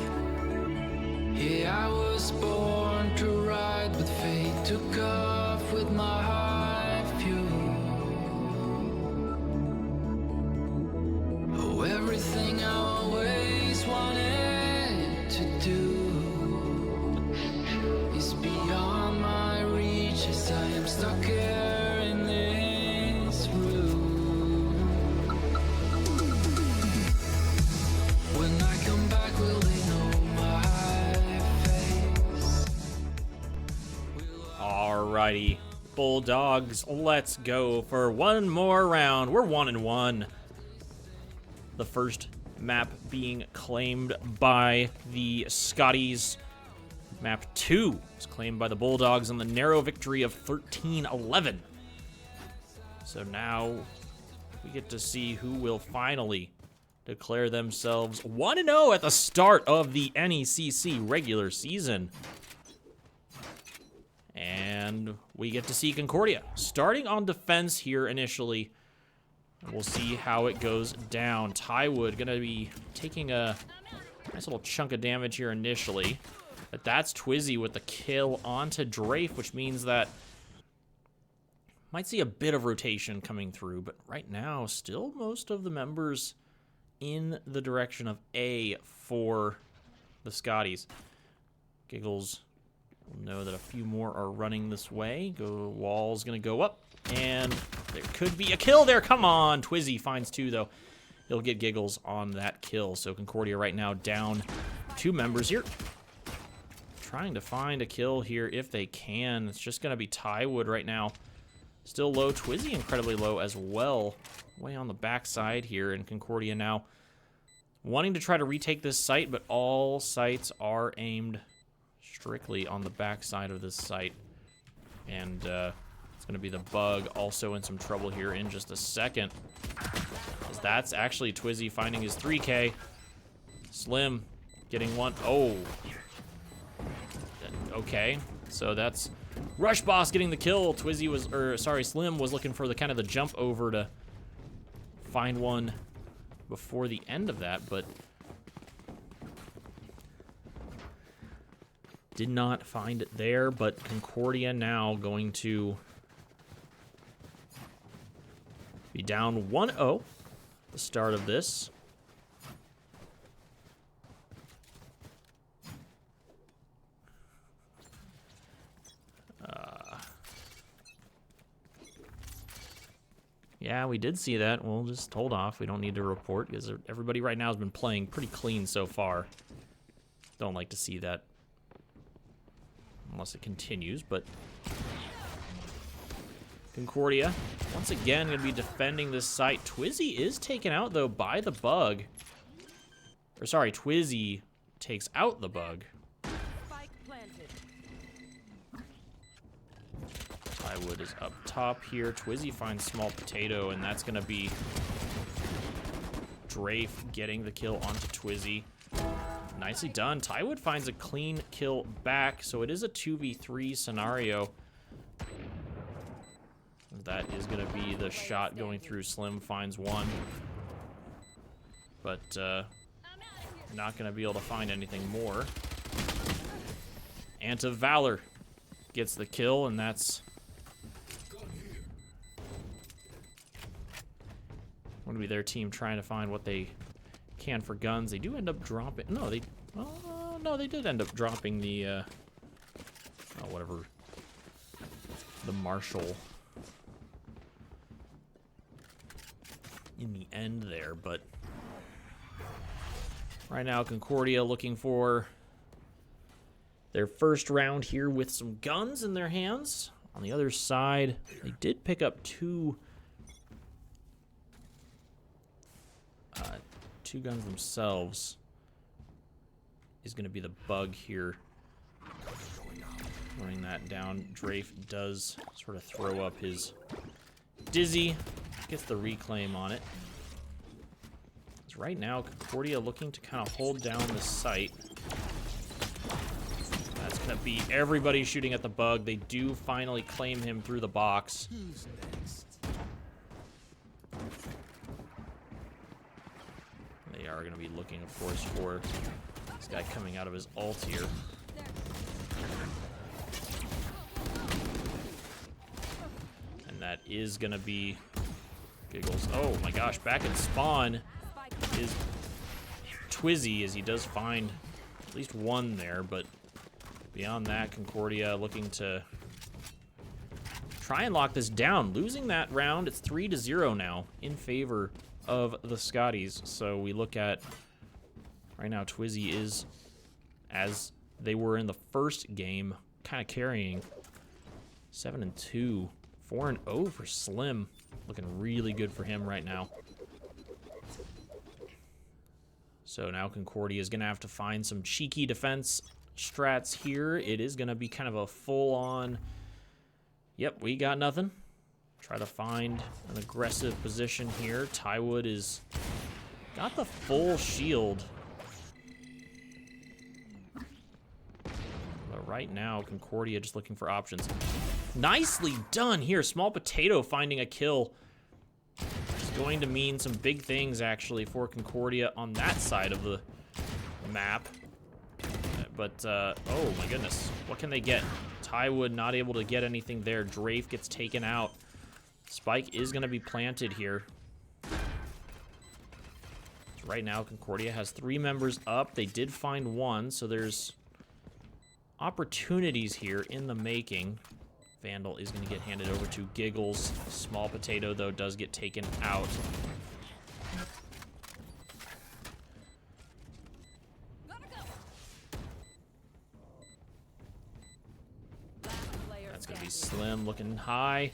E: Yeah, I was born to ride, but fate took off with my high fuel. Oh, everything I always wanted to do is beyond my reach as I am stuck here in this room. When I come back, will they know my face?
B: Alrighty, Bulldogs, let's go for one more round. We're 1-1. The first map being claimed by the Scotties. Map 2 was claimed by the Bulldogs on the narrow victory of 13-11. So now we get to see who will finally declare themselves 1-0 at the start of the NECC regular season. And we get to see Concordia starting on defense here initially. We'll see how it goes down. Tywood going to be taking a nice little chunk of damage here initially. But that's Twizzy with the kill onto Drafe, which means that might see a bit of rotation coming through. But right now, still most of the members in the direction of A for the Scotties. Giggles We'll know that a few more are running this way. Wall's gonna go up, and there could be a kill there. Come on, Twizzy finds 2 though. He'll get Giggles on that kill. So Concordia right now down 2 members here. Trying to find a kill here if they can. It's just gonna be Tywood right now. Still low. Twizzy incredibly low as well. Way on the backside here, and Concordia now wanting to try to retake this site, but all sights are aimed strictly on the backside of this site. And it's going to be the Bug also in some trouble here in just a second. As that's actually Twizzy finding his 3K. Slim getting 1. Oh. Okay. So that's Rush Boss getting the kill. Slim was looking for the kind of the jump over to find one before the end of that, but did not find it there. But Concordia now going to be down 1-0 the start of this. Yeah, we did see that. We'll just hold off. We don't need to report because everybody right now has been playing pretty clean so far. Don't like to see that unless it continues, but Concordia once again going to be defending this site. Twizzy is taken out though by the Bug. Or sorry, Twizzy takes out the Bug.
D: Spike planted.
B: Tywood is up top here. Twizzy finds Small Potato, and that's going to be Drafe getting the kill onto Twizzy. Nicely done. Tywood finds a clean kill back, so it is a 2v3 scenario. That is going to be the shot going through. Slim finds 1. But not going to be able to find anything more. Anta Valor gets the kill, and that's going to be their team trying to find what they can for guns. They do end up dropping. No, they did end up dropping the whatever, the Marshall in the end there. But right now Concordia looking for their first round here with some guns in their hands. On the other side, they did pick up 2 guns themselves. Is going to be the Bug here. Running that down. Drafe does sort of throw up his Dizzy. Gets the reclaim on it. So right now, Concordia looking to kind of hold down the site. That's going to be everybody shooting at the Bug. They do finally claim him through the box.
A: Who's next?
B: They are going to be looking, of course, for this guy coming out of his ult here. And that is going to be Giggles. Oh my gosh, back in spawn is Twizzy, as he does find at least 1 there, but beyond that, Concordia looking to try and lock this down. Losing that round, it's 3-0 now in favor of the Scotties. So we look at right now, Twizzy is, as they were in the first game, kind of carrying 7-2, 4-0 for Slim. Looking really good for him right now. So now Concordia is going to have to find some cheeky defense strats here. It is going to be kind of a full-on, yep, we got nothing. Try to find an aggressive position here. Tywood is got the full shield. But right now, Concordia just looking for options. Nicely done here. Small Potato finding a kill. It's going to mean some big things, actually, for Concordia on that side of the map. But, oh my goodness. What can they get? Tywood not able to get anything there. Drafe gets taken out. Spike is going to be planted here. So right now, Concordia has 3 members up. They did find 1, so there's opportunities here in the making. Vandal is going to get handed over to Giggles. Small Potato, though, does get taken out. That's going to be Slim looking high.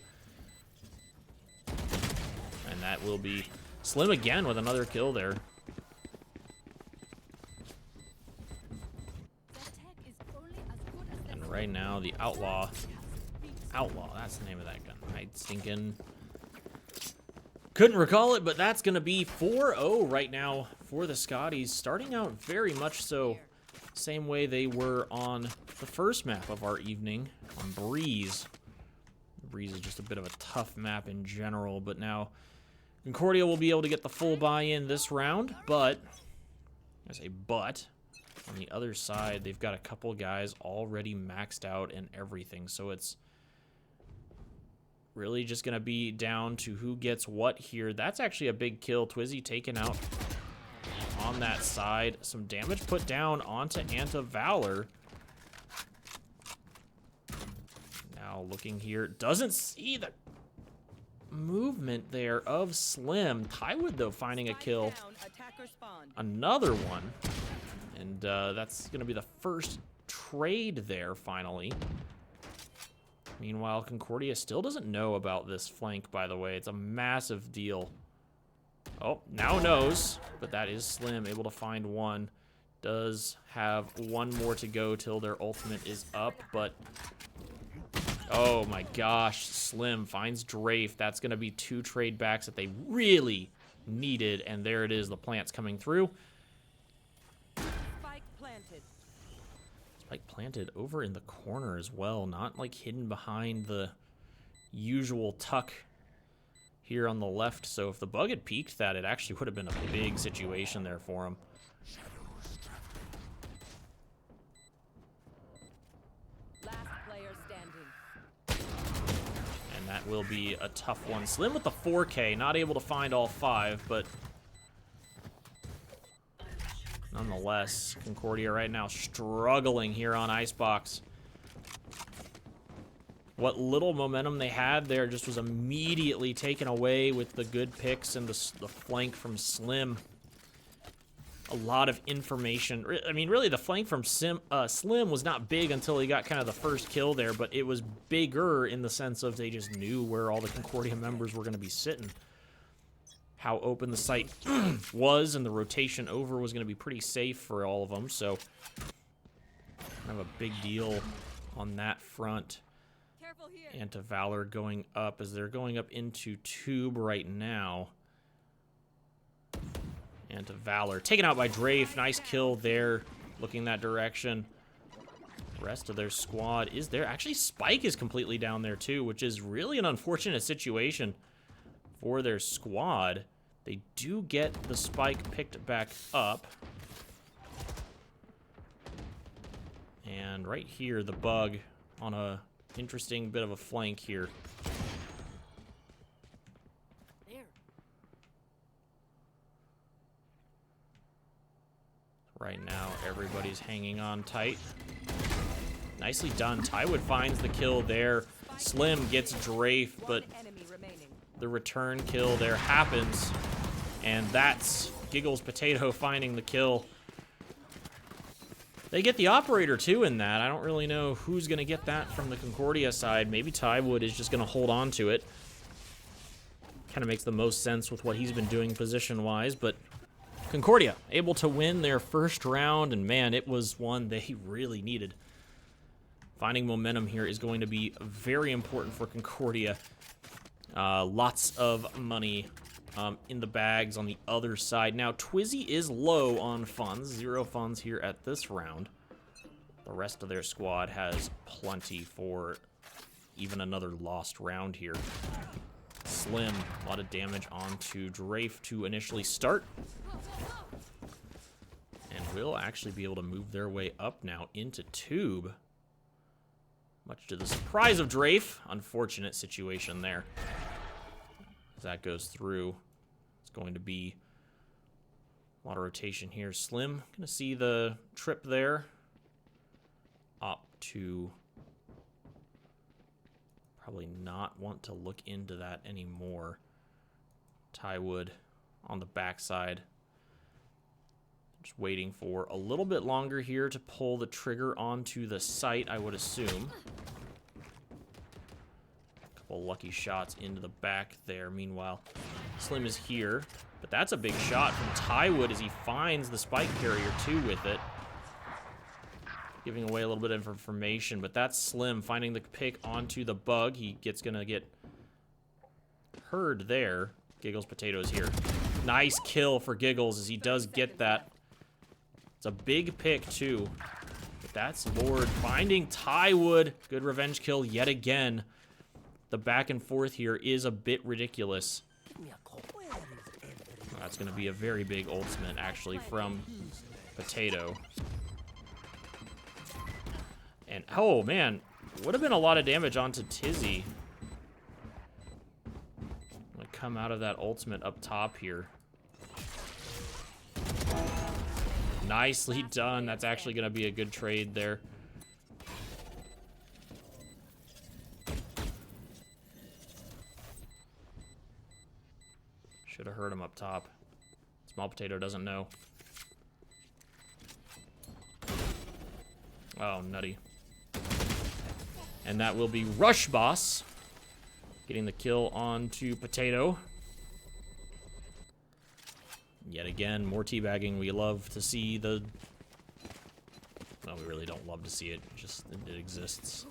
B: And that will be Slim again with another kill there. And right now, the Outlaw, that's the name of that gun. I thinking, couldn't recall it, but that's going to be 4-0 right now for the Scotties. Starting out very much so same way they were on the first map of our evening, on Breeze. Breeze is just a bit of a tough map in general, but now Concordia will be able to get the full buy-in this round, but, I say but, on the other side, they've got a couple guys already maxed out and everything, so it's really just going to be down to who gets what here. That's actually a big kill. Twizzy taken out on that side. Some damage put down onto Anta Valor. Now looking here, doesn't see the movement there of Slim. Tywood, though, finding a kill. Another one. And that's going to be the first trade there, finally. Meanwhile, Concordia still doesn't know about this flank, by the way. It's a massive deal. Oh, now knows, but that is Slim, able to find one. Does have one more to go till their ultimate is up, but... Oh my gosh, Slim finds Drafe. That's going to be 2 trade backs that they really needed, and there it is, the plant's coming through. Spike planted over in the corner as well, not like hidden behind the usual tuck here on the left. So if the bug had peeked that, it actually would have been a big situation there for him.
D: Last player standing.
B: And that will be a tough one. Slim with the 4K, not able to find all 5, but nonetheless, Concordia right now struggling here on Icebox. What little momentum they had there just was immediately taken away with the good picks and the flank from Slim. A lot of information. I mean, really, the flank from Slim was not big until he got kind of the first kill there, but it was bigger in the sense of they just knew where all the Concordia members were going to be sitting. How open the site was, and the rotation over was going to be pretty safe for all of them, so kind of a big deal on that front. And to Valor going up as they're going up into Tube right now. And to Valor taken out by Drafe. Nice kill there, looking that direction. The rest of their squad is there. Actually, Spike is completely down there too, which is really an unfortunate situation for their squad. They do get the Spike picked back up. And right here, the bug on a interesting bit of a flank here. Right now, everybody's hanging on tight. Nicely done. Tywood finds the kill there. Slim gets Drafe, but the return kill there happens. And that's Giggles Potato finding the kill. They get the operator, too, in that. I don't really know who's going to get that from the Concordia side. Maybe Tywood is just going to hold on to it. Kind of makes the most sense with what he's been doing position-wise, but Concordia able to win their first round, and man, it was one they really needed. Finding momentum here is going to be very important for Concordia. Lots of money in the bags on the other side. Now, Twizzy is low on funds. 0 funds here at this round. The rest of their squad has plenty for even another lost round here. Slim, a lot of damage onto Drafe to initially start. And will actually be able to move their way up now into Tube. Much to the surprise of Drafe. Unfortunate situation there. As that goes through, it's going to be a lot of rotation here. Slim, gonna see the trip there. to probably not want to look into that anymore. Tywood on the backside. Just waiting for a little bit longer here to pull the trigger onto the site, I would assume. A couple lucky shots into the back there. Meanwhile, Slim is here. But that's a big shot from Tywood as he finds the spike carrier too with it. Giving away a little bit of information, but that's Slim finding the pick onto the bug. Gonna get heard there. Giggles Potatoes here. Nice kill for Giggles as he does get that. It's a big pick too. But that's Lord finding Tywood. Good revenge kill yet again. The back and forth here is a bit ridiculous. That's going to be a very big ultimate, actually, from Potato. And, oh, man, would have been a lot of damage onto Tizzy. Going to come out of that ultimate up top here. Nicely done. That's actually going to be a good trade there. Should have heard him up top. Small Potato doesn't know. Oh, nutty. And that will be Rush Boss getting the kill onto Potato. Yet again, more teabagging. We love to see the... Well, we really don't love to see it. Just, it exists.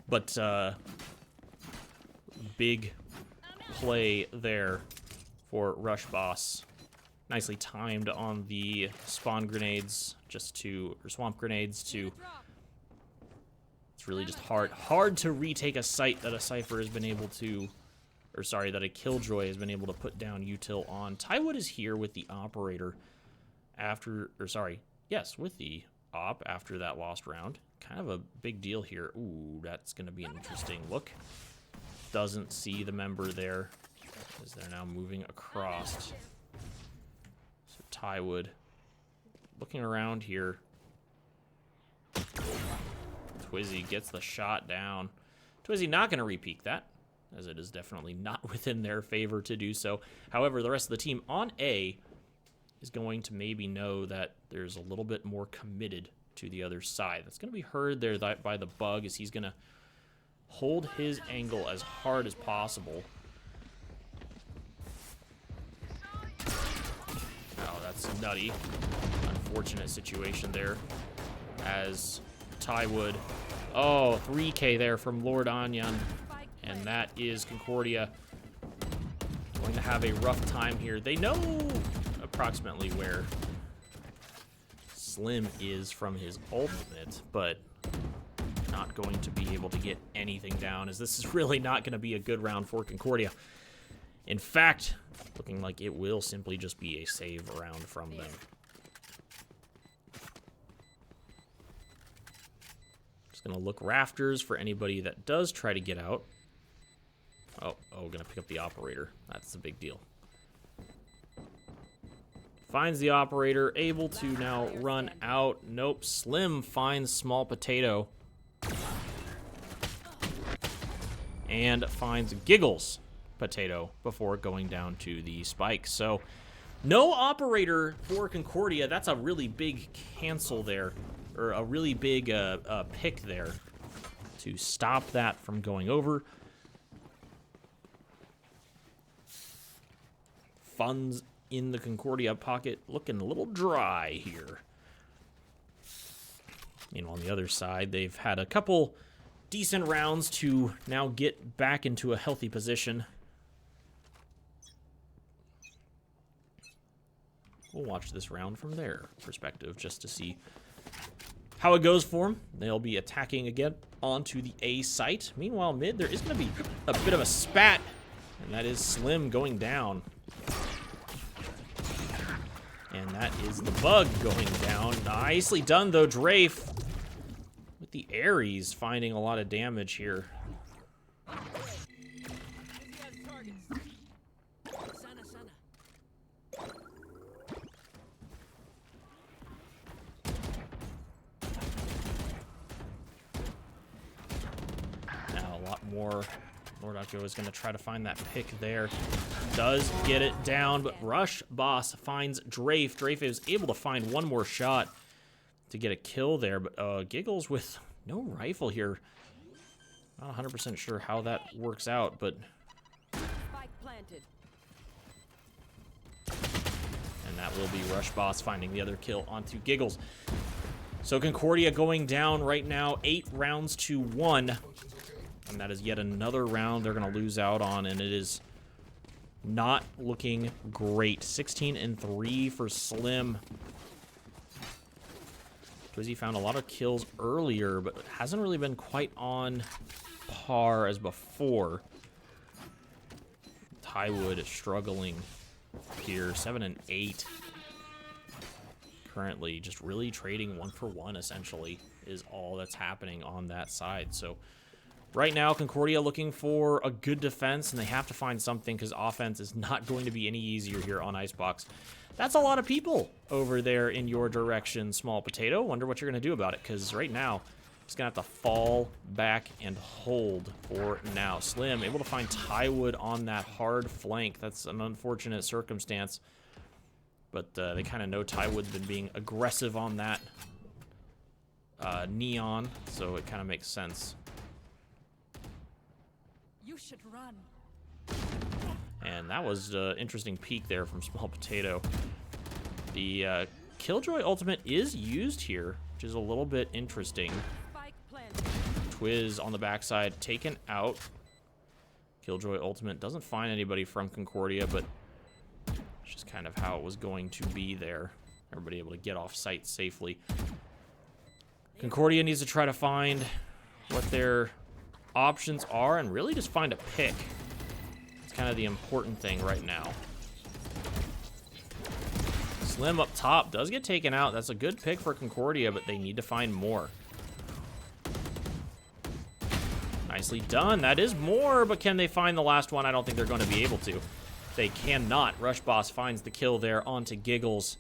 B: But, big play there for Rush Boss. Nicely timed on the spawn grenades, or swamp grenades to... It's really just hard to retake a site that a Cypher has been able to, or sorry, that a Killjoy has been able to put down util on. Tywood is here with the operator after, or sorry, yes, with the op after that lost round. Kind of a big deal here. Ooh, that's going to be an interesting look. Doesn't see the member there as they're now moving across. So Tywood looking around here. Twizzy gets the shot down. Twizzy not going to repeat that, as it is definitely not within their favor to do so. However, the rest of the team on A is going to maybe know that there's a little bit more committed to the other side. That's going to be heard there by the bug as he's going to hold his angle as hard as possible. Oh, that's nutty. Unfortunate situation there as Tywood. Oh, 3K there from Lord Anyan. And that is Concordia going to have a rough time here. They know approximately where Slim is from his ultimate, but not going to be able to get anything down, as this is really not going to be a good round for Concordia. In fact, looking like it will simply just be a save round from them. Just going to look rafters for anybody that does try to get out. Oh, gonna pick up the operator. That's the big deal. Finds the operator, able to now run out. Nope, Slim finds Small Potato. And finds Giggles Potato before going down to the spike. So, no operator for Concordia. That's a really big cancel there, or a really big pick there to stop that from going over. Funds in the Concordia pocket looking a little dry here. And on the other side, they've had a couple decent rounds to now get back into a healthy position. We'll watch this round from their perspective just to see how it goes for them. They'll be attacking again onto the A site. Meanwhile, mid, there is going to be a bit of a spat, and that is Slim going down. And that is the bug going down. Nicely done, though, Drafe. With the Ares finding a lot of damage here. more. Lord Akio is going to try to find that pick there. Does get it down, but Rush Boss finds Drafe. Drafe is able to find one more shot to get a kill there, but Giggles with no rifle here. Not 100% sure how that works out, but...
D: Spike planted.
B: And that will be Rush Boss finding the other kill onto Giggles. So Concordia going down right now, 8 rounds to 1. And that is yet another round they're going to lose out on, and it is not looking great. 16-3 for Slim. Twizzy found a lot of kills earlier, but hasn't really been quite on par as before. Tywood struggling here, 7-8. Currently just really trading 1-for-1 essentially is all that's happening on that side. So right now, Concordia looking for a good defense, and they have to find something because offense is not going to be any easier here on Icebox. That's a lot of people over there in your direction, Small Potato. Wonder what you're going to do about it, because right now, just going to have to fall back and hold for now. Slim able to find Tywood on that hard flank. That's an unfortunate circumstance, but they kind of know Tywood's been being aggressive on that Neon, so it kind of makes sense.
D: You should run.
B: And that was an interesting peek there from Small Potato. The Killjoy ultimate is used here, which is a little bit interesting.
D: Spike planted.
B: Twiz on the backside taken out. Killjoy ultimate doesn't find anybody from Concordia, but it's just kind of how it was going to be there. Everybody able to get off site safely. Concordia needs to try to find what their options are and really just find a pick. It's kind of the important thing right now. Slim up top does get taken out. That's a good pick for Concordia, but they need to find more. Nicely done. That is more, but can they find the last one? I don't think they're going to be able to. They cannot. Rush Boss finds the kill there onto Giggles.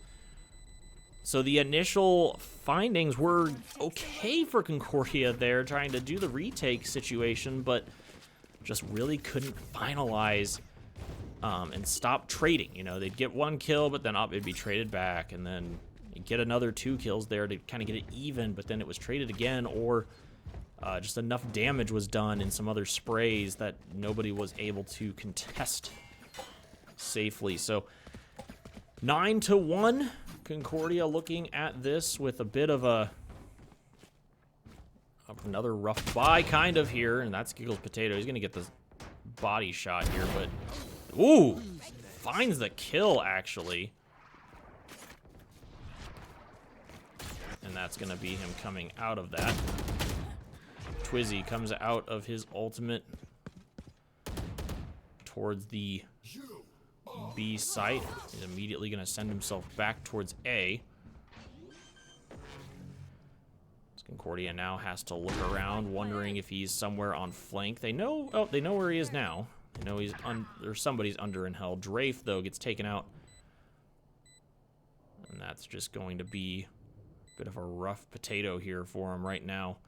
B: So the initial findings were okay for Concordia there, trying to do the retake situation, but just really couldn't finalize and stop trading. You know, they'd get one kill, but then it'd be traded back, and then you'd get another 2 kills there to kind of get it even, but then it was traded again, or just enough damage was done in some other sprays that nobody was able to contest safely. So 9-1. Concordia looking at this with a bit of another rough buy kind of here, and that's Giggles Potato. He's gonna get the body shot here, but ooh, finds the kill actually, and that's gonna be him coming out of that. Twizzy comes out of his ultimate towards the B site. He's immediately going to send himself back towards A. Concordia now has to look around, wondering if he's somewhere on flank. They know, oh, they know where he is now. They know he's there's somebody's under in hell. Drafe though gets taken out, and that's just going to be a bit of a rough potato here for him right now.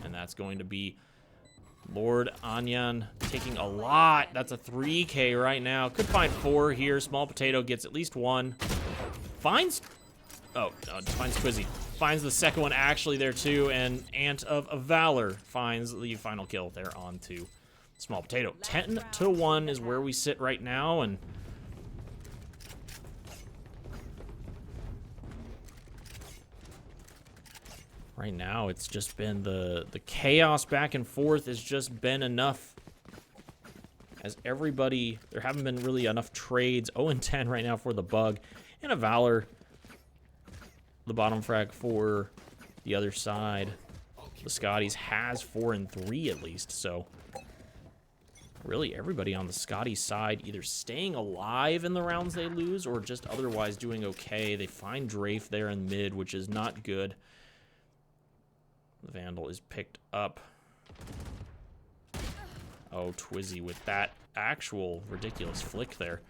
B: And that's going to be Lord Anyan taking a lot. That's a 3K right now. Could find 4 here. Small Potato gets at least 1. Finds... oh, no, just finds Twizzy. Finds the second one actually there too. And Ant of Valor finds the final kill there onto Small Potato. 10-1 is where we sit right now. And right now, it's just been the chaos back and forth has just been enough. As everybody, there haven't been really enough trades. 0-10 right now for the Bug. And a Valor, the bottom frag for the other side. The Scotties has 4-3 at least. So really everybody on the Scotty side either staying alive in the rounds they lose or just otherwise doing okay. They find Drafe there in mid, which is not good. The Vandal is picked up. Oh, Twizzy with that actual ridiculous flick there.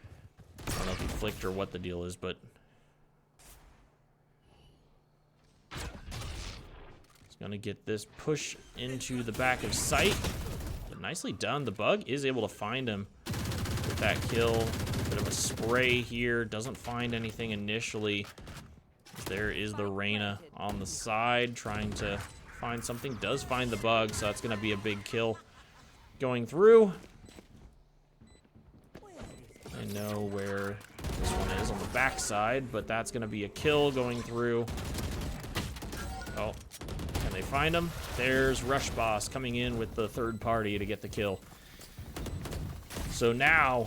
B: I don't know if he flicked or what the deal is, but he's Gonna get this push into the back of sight. But nicely done. The bug is able to find him with that kill. Bit of a spray here. Doesn't find anything initially. There is the Reyna on the side trying to find something. Does find the bug, so that's going to be a big kill going through. I know where this one is on the backside, but that's going to be a kill going through. Oh, can they find him? There's Rush Boss coming in with the third party to get the kill. So now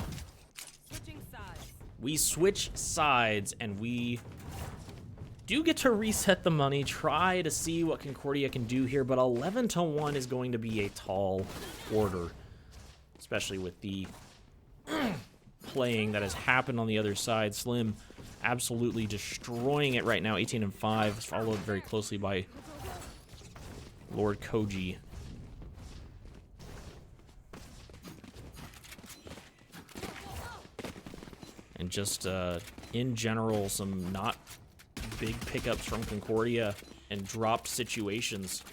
D: Switching sides.
B: we switch sides and we do get to reset the money, try to see what Concordia can do here, but 11-1 is going to be a tall order, especially with the playing that has happened on the other side. Slim absolutely destroying it right now, 18-5, followed very closely by Lord Koji. And just in general, some not big pickups from Concordia and dropped situations.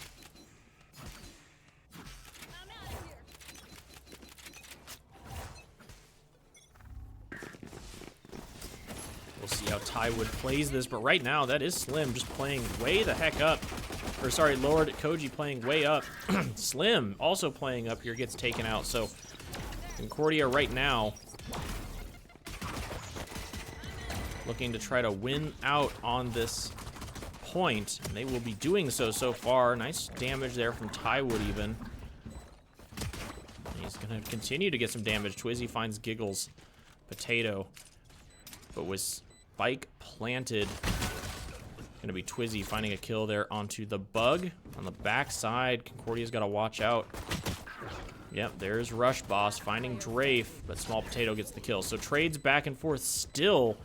B: We'll see how Tywood plays this, but right now that is Slim just playing way the heck up. Or sorry, Lord Koji playing way up. Slim also playing up here, gets taken out. So Concordia right now looking to try to win out on this point, and they will be doing so far. Nice damage there from Tywood even. He's gonna continue to get some damage. Twizzy finds Giggles Potato, but with Spike planted, gonna be Twizzy finding a kill there onto the bug on the backside. Concordia's got to watch out. Yep, there's Rush Boss finding Drafe, but Small Potato gets the kill. So trades back and forth still.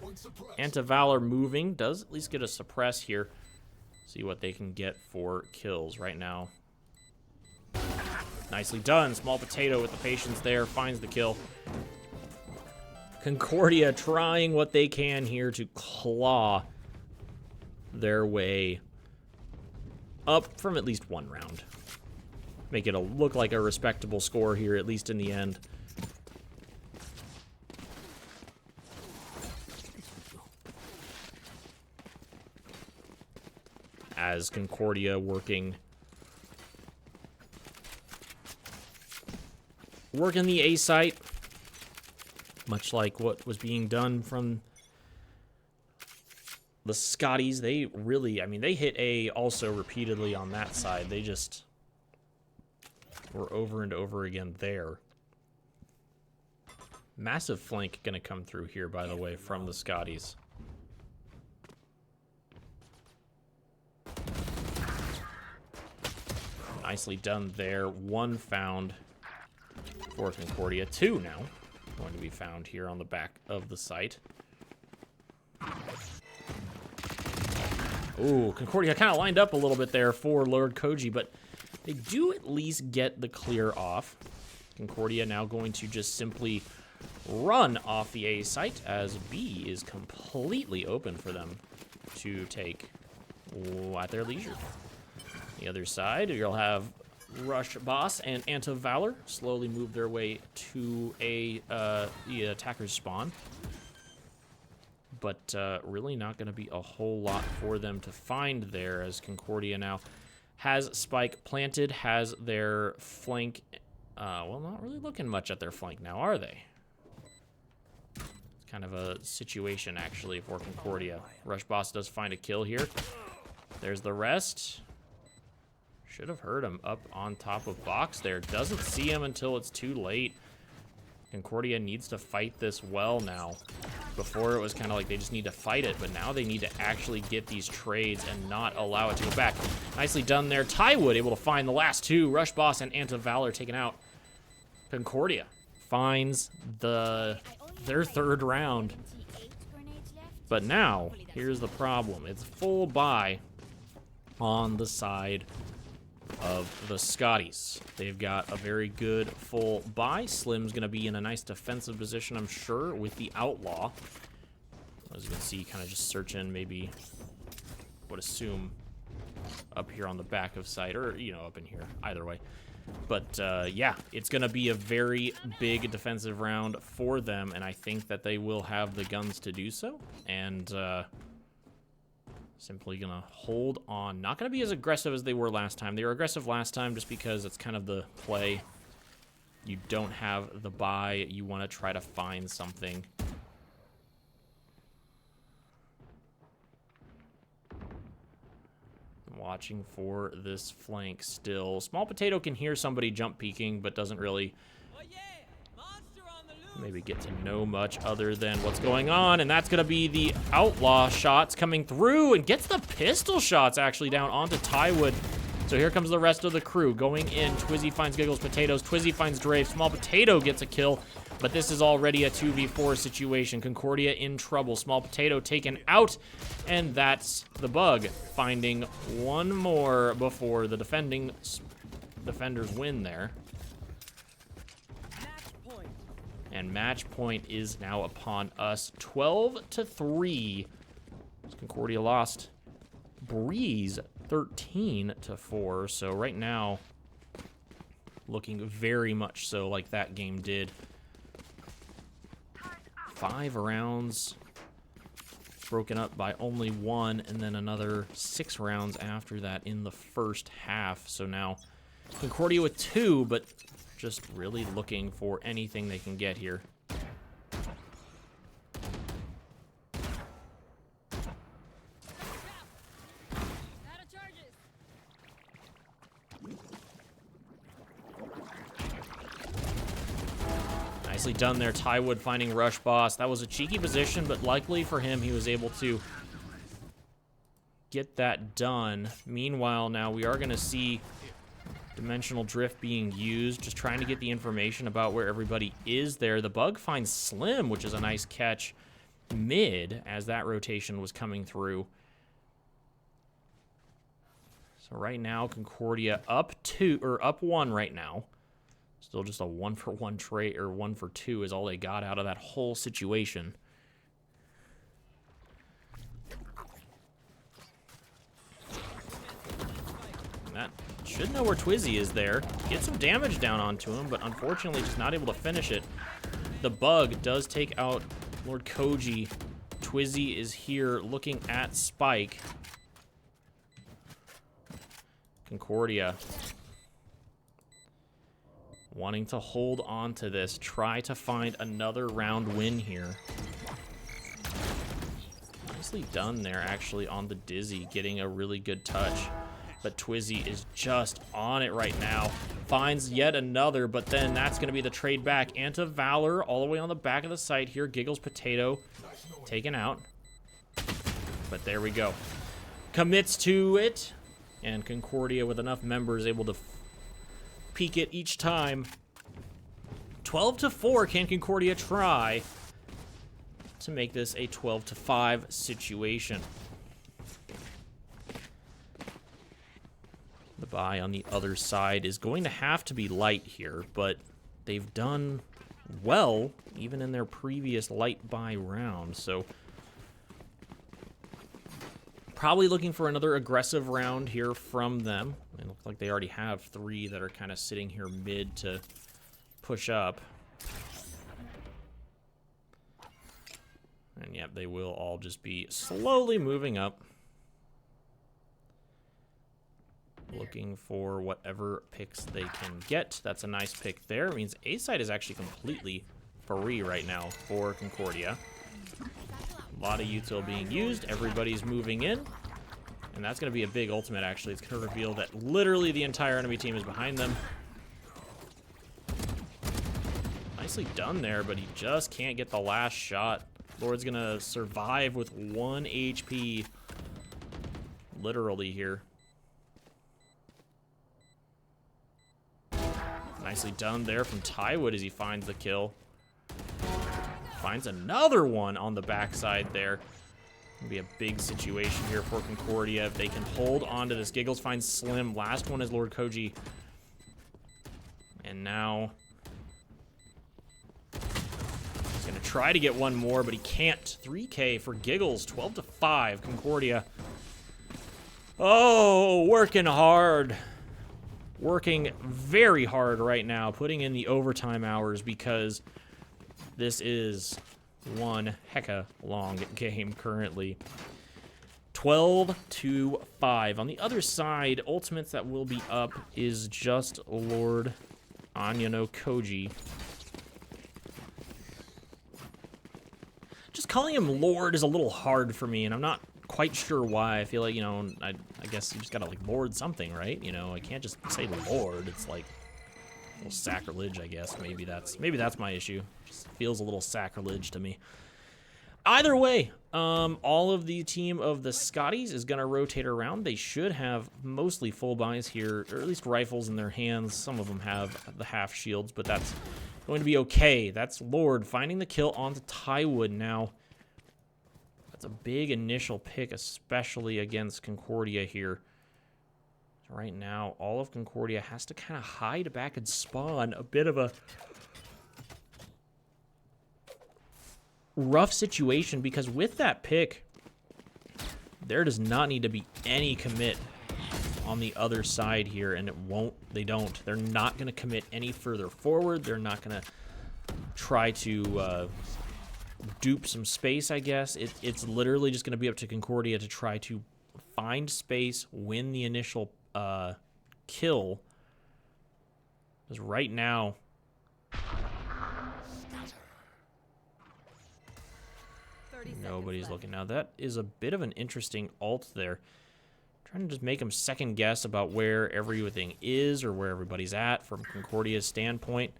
B: Anti-Valor moving. Does at least get a suppress here. See what they can get for kills right now. Nicely done. Small Potato with the patience there. Finds the kill. Concordia trying what they can here to claw their way up from at least one round. Make it look like a respectable score here, at least in the end. As Concordia working the A site, much like what was being done from the Scotties. They really, I mean, they hit A also repeatedly on that side. They just were over and over again there. Massive flank gonna come through here, by the way, from the Scotties. Nicely done there. One found for Concordia. Two now going to be found here on the back of the site. Ooh, Concordia kind of lined up a little bit there for Lord Koji, but they do at least get the clear off. Concordia now going to just simply run off the A site as B is completely open for them to take at their leisure. The other side, you'll have Rush Boss and Anti-Valor slowly move their way to the attacker's spawn. But really not going to be a whole lot for them to find there, as Concordia now has Spike planted, has their flank. Well, not really looking much at their flank now, are they? It's kind of a situation, actually, for Concordia. Rush Boss does find a kill here. There's the rest. Should have heard him up on top of box there. Doesn't see him until it's too late. Concordia needs to fight this well now. Before it was kind of like they just need to fight it, but now they need to actually get these trades and not allow it to go back. Nicely done there. Tywood able to find the last two. Rush Boss and Anti-Valor taken out. Concordia finds their third round. But now, here's the problem. It's full buy on the side of the Scotties. They've got a very good full buy. Slim's going to be in a nice defensive position, I'm sure, with the Outlaw. As you can see, kind of just searching, maybe would assume up here on the back of site, or, you know, up in here, either way. But, yeah, it's going to be a very big defensive round for them, and I think that they will have the guns to do so, and simply going to hold on. Not going to be as aggressive as they were last time. They were aggressive last time just because it's kind of the play. You don't have the buy. You want to try to find something. Watching for this flank still. Small Potato can hear somebody jump peeking, but doesn't really maybe get to know much other than what's going on. And that's going to be the outlaw shots coming through, and gets the pistol shots actually down onto Tywood. So here comes the rest of the crew going in. Twizzy finds Giggles Potatoes. Twizzy finds Drafe. Small Potato gets a kill, but this is already a 2v4 situation. Concordia in trouble. Small Potato taken out, and that's the bug. Finding one more before the defenders win there. And match point is now upon us. 12-3. Concordia lost. Breeze 13-4. So right now, looking very much so like that game did. 5 rounds broken up by only 1, and then another 6 rounds after that in the first half. So now Concordia with 2, but just really looking for anything they can get here. Nicely done there, Tywood finding Rush Boss. That was a cheeky position, but luckily for him, he was able to get that done. Meanwhile, now we are going to see Dimensional Drift being used, just trying to get the information about where everybody is there. The bug finds Slim, which is a nice catch mid as that rotation was coming through. So right now, Concordia up 1 right now. Still just a 1-for-1 trade, or 1-for-2 is all they got out of that whole situation. And that should know where Twizzy is there. Get some damage down onto him, but unfortunately just not able to finish it. The bug does take out Lord Koji. Twizzy is here looking at Spike. Concordia wanting to hold on to this, try to find another round win here. Nicely done there, actually, on the Dizzy, getting a really good touch. But Twizzy is just on it right now. Finds yet another, but then that's going to be the trade back. Anta Valor all the way on the back of the site here. Giggles Potato taken out. But there we go. Commits to it. And Concordia, with enough members, able to peek it each time. 12-4, can Concordia try to make this a 12-5 situation? The buy on the other side is going to have to be light here, but they've done well even in their previous light buy round, so probably looking for another aggressive round here from them. It looks like they already have 3 that are kind of sitting here mid to push up. And yep, they will all just be slowly moving up. Looking for whatever picks they can get. That's a nice pick there. It means A side is actually completely free right now for Concordia. A lot of util being used. Everybody's moving in. And that's going to be a big ultimate, actually. It's going to reveal that literally the entire enemy team is behind them. Nicely done there, but he just can't get the last shot. Lord's going to survive with 1 HP. Literally here. Nicely done there from Tywood as he finds the kill. Finds another one on the backside there. Gonna be a big situation here for Concordia if they can hold on to this. Giggles finds Slim. Last one is Lord Koji. And now he's gonna try to get one more, but he can't. 3K for Giggles. 12-5. Concordia Oh, working hard. Working very hard right now, putting in the overtime hours because this is one hecka long game currently. 12-5. On the other side, ultimates that will be up is just Lord Anya no Koji. Just calling him Lord is a little hard for me, and I'm not quite sure why. I feel like, you know, I guess you just gotta, like, Lord something, right? You know, I can't just say Lord. It's like a little sacrilege, I guess. Maybe that's my issue. Just feels a little sacrilege to me. Either way, all of the team of the Scotties is gonna rotate around. They should have mostly full buys here, or at least rifles in their hands. Some of them have the half shields, but that's going to be okay. That's Lord finding the kill onto Tywood now. That's a big initial pick, especially against Concordia here. So right now, all of Concordia has to kind of hide back and spawn. A bit of a rough situation because with that pick, there does not need to be any commit on the other side here, and they don't. They're not going to commit any further forward. They're not going to try to dupe some space, I guess. It's literally just going to be up to Concordia to try to find space, win the initial kill. Because right now, nobody's looking. Now, that is a bit of an interesting ult there. Trying to just make them second guess about where everything is or where everybody's at from Concordia's standpoint.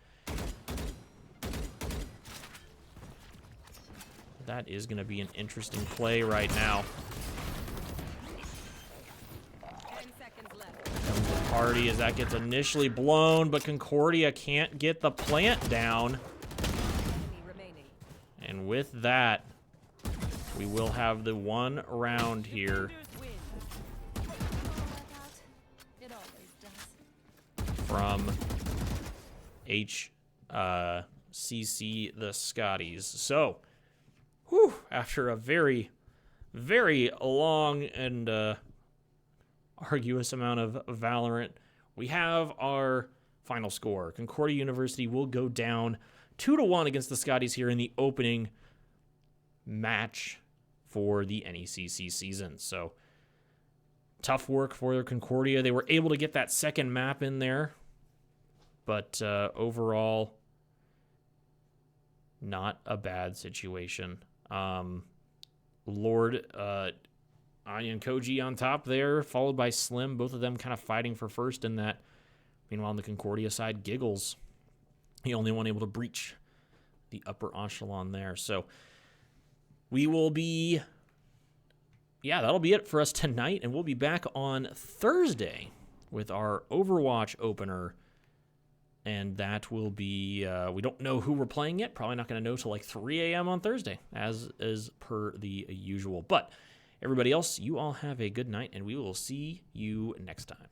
B: That is going to be an interesting play right now.
D: 10 seconds left.
B: Comes the party as that gets initially blown, but Concordia can't get the plant down.
D: Enemy remaining.
B: And with that, we will have the one round here
D: It always does.
B: from HCC the Scotties. So, whew, after a very, very long and arduous amount of Valorant, we have our final score. Concordia University will go down 2-1 against the Scotties here in the opening match for the NECC season. So, tough work for Concordia. They were able to get that second map in there, but overall, not a bad situation. Lord, Anya and Koji on top there, followed by Slim, both of them kind of fighting for first in that. Meanwhile, on the Concordia side, Giggles, the only one able to breach the upper echelon there. So we will be, that'll be it for us tonight, and we'll be back on Thursday with our Overwatch opener. And that will be, we don't know who we're playing yet. Probably not going to know till like 3 a.m. on Thursday, as is per the usual. But everybody else, you all have a good night, and we will see you next time.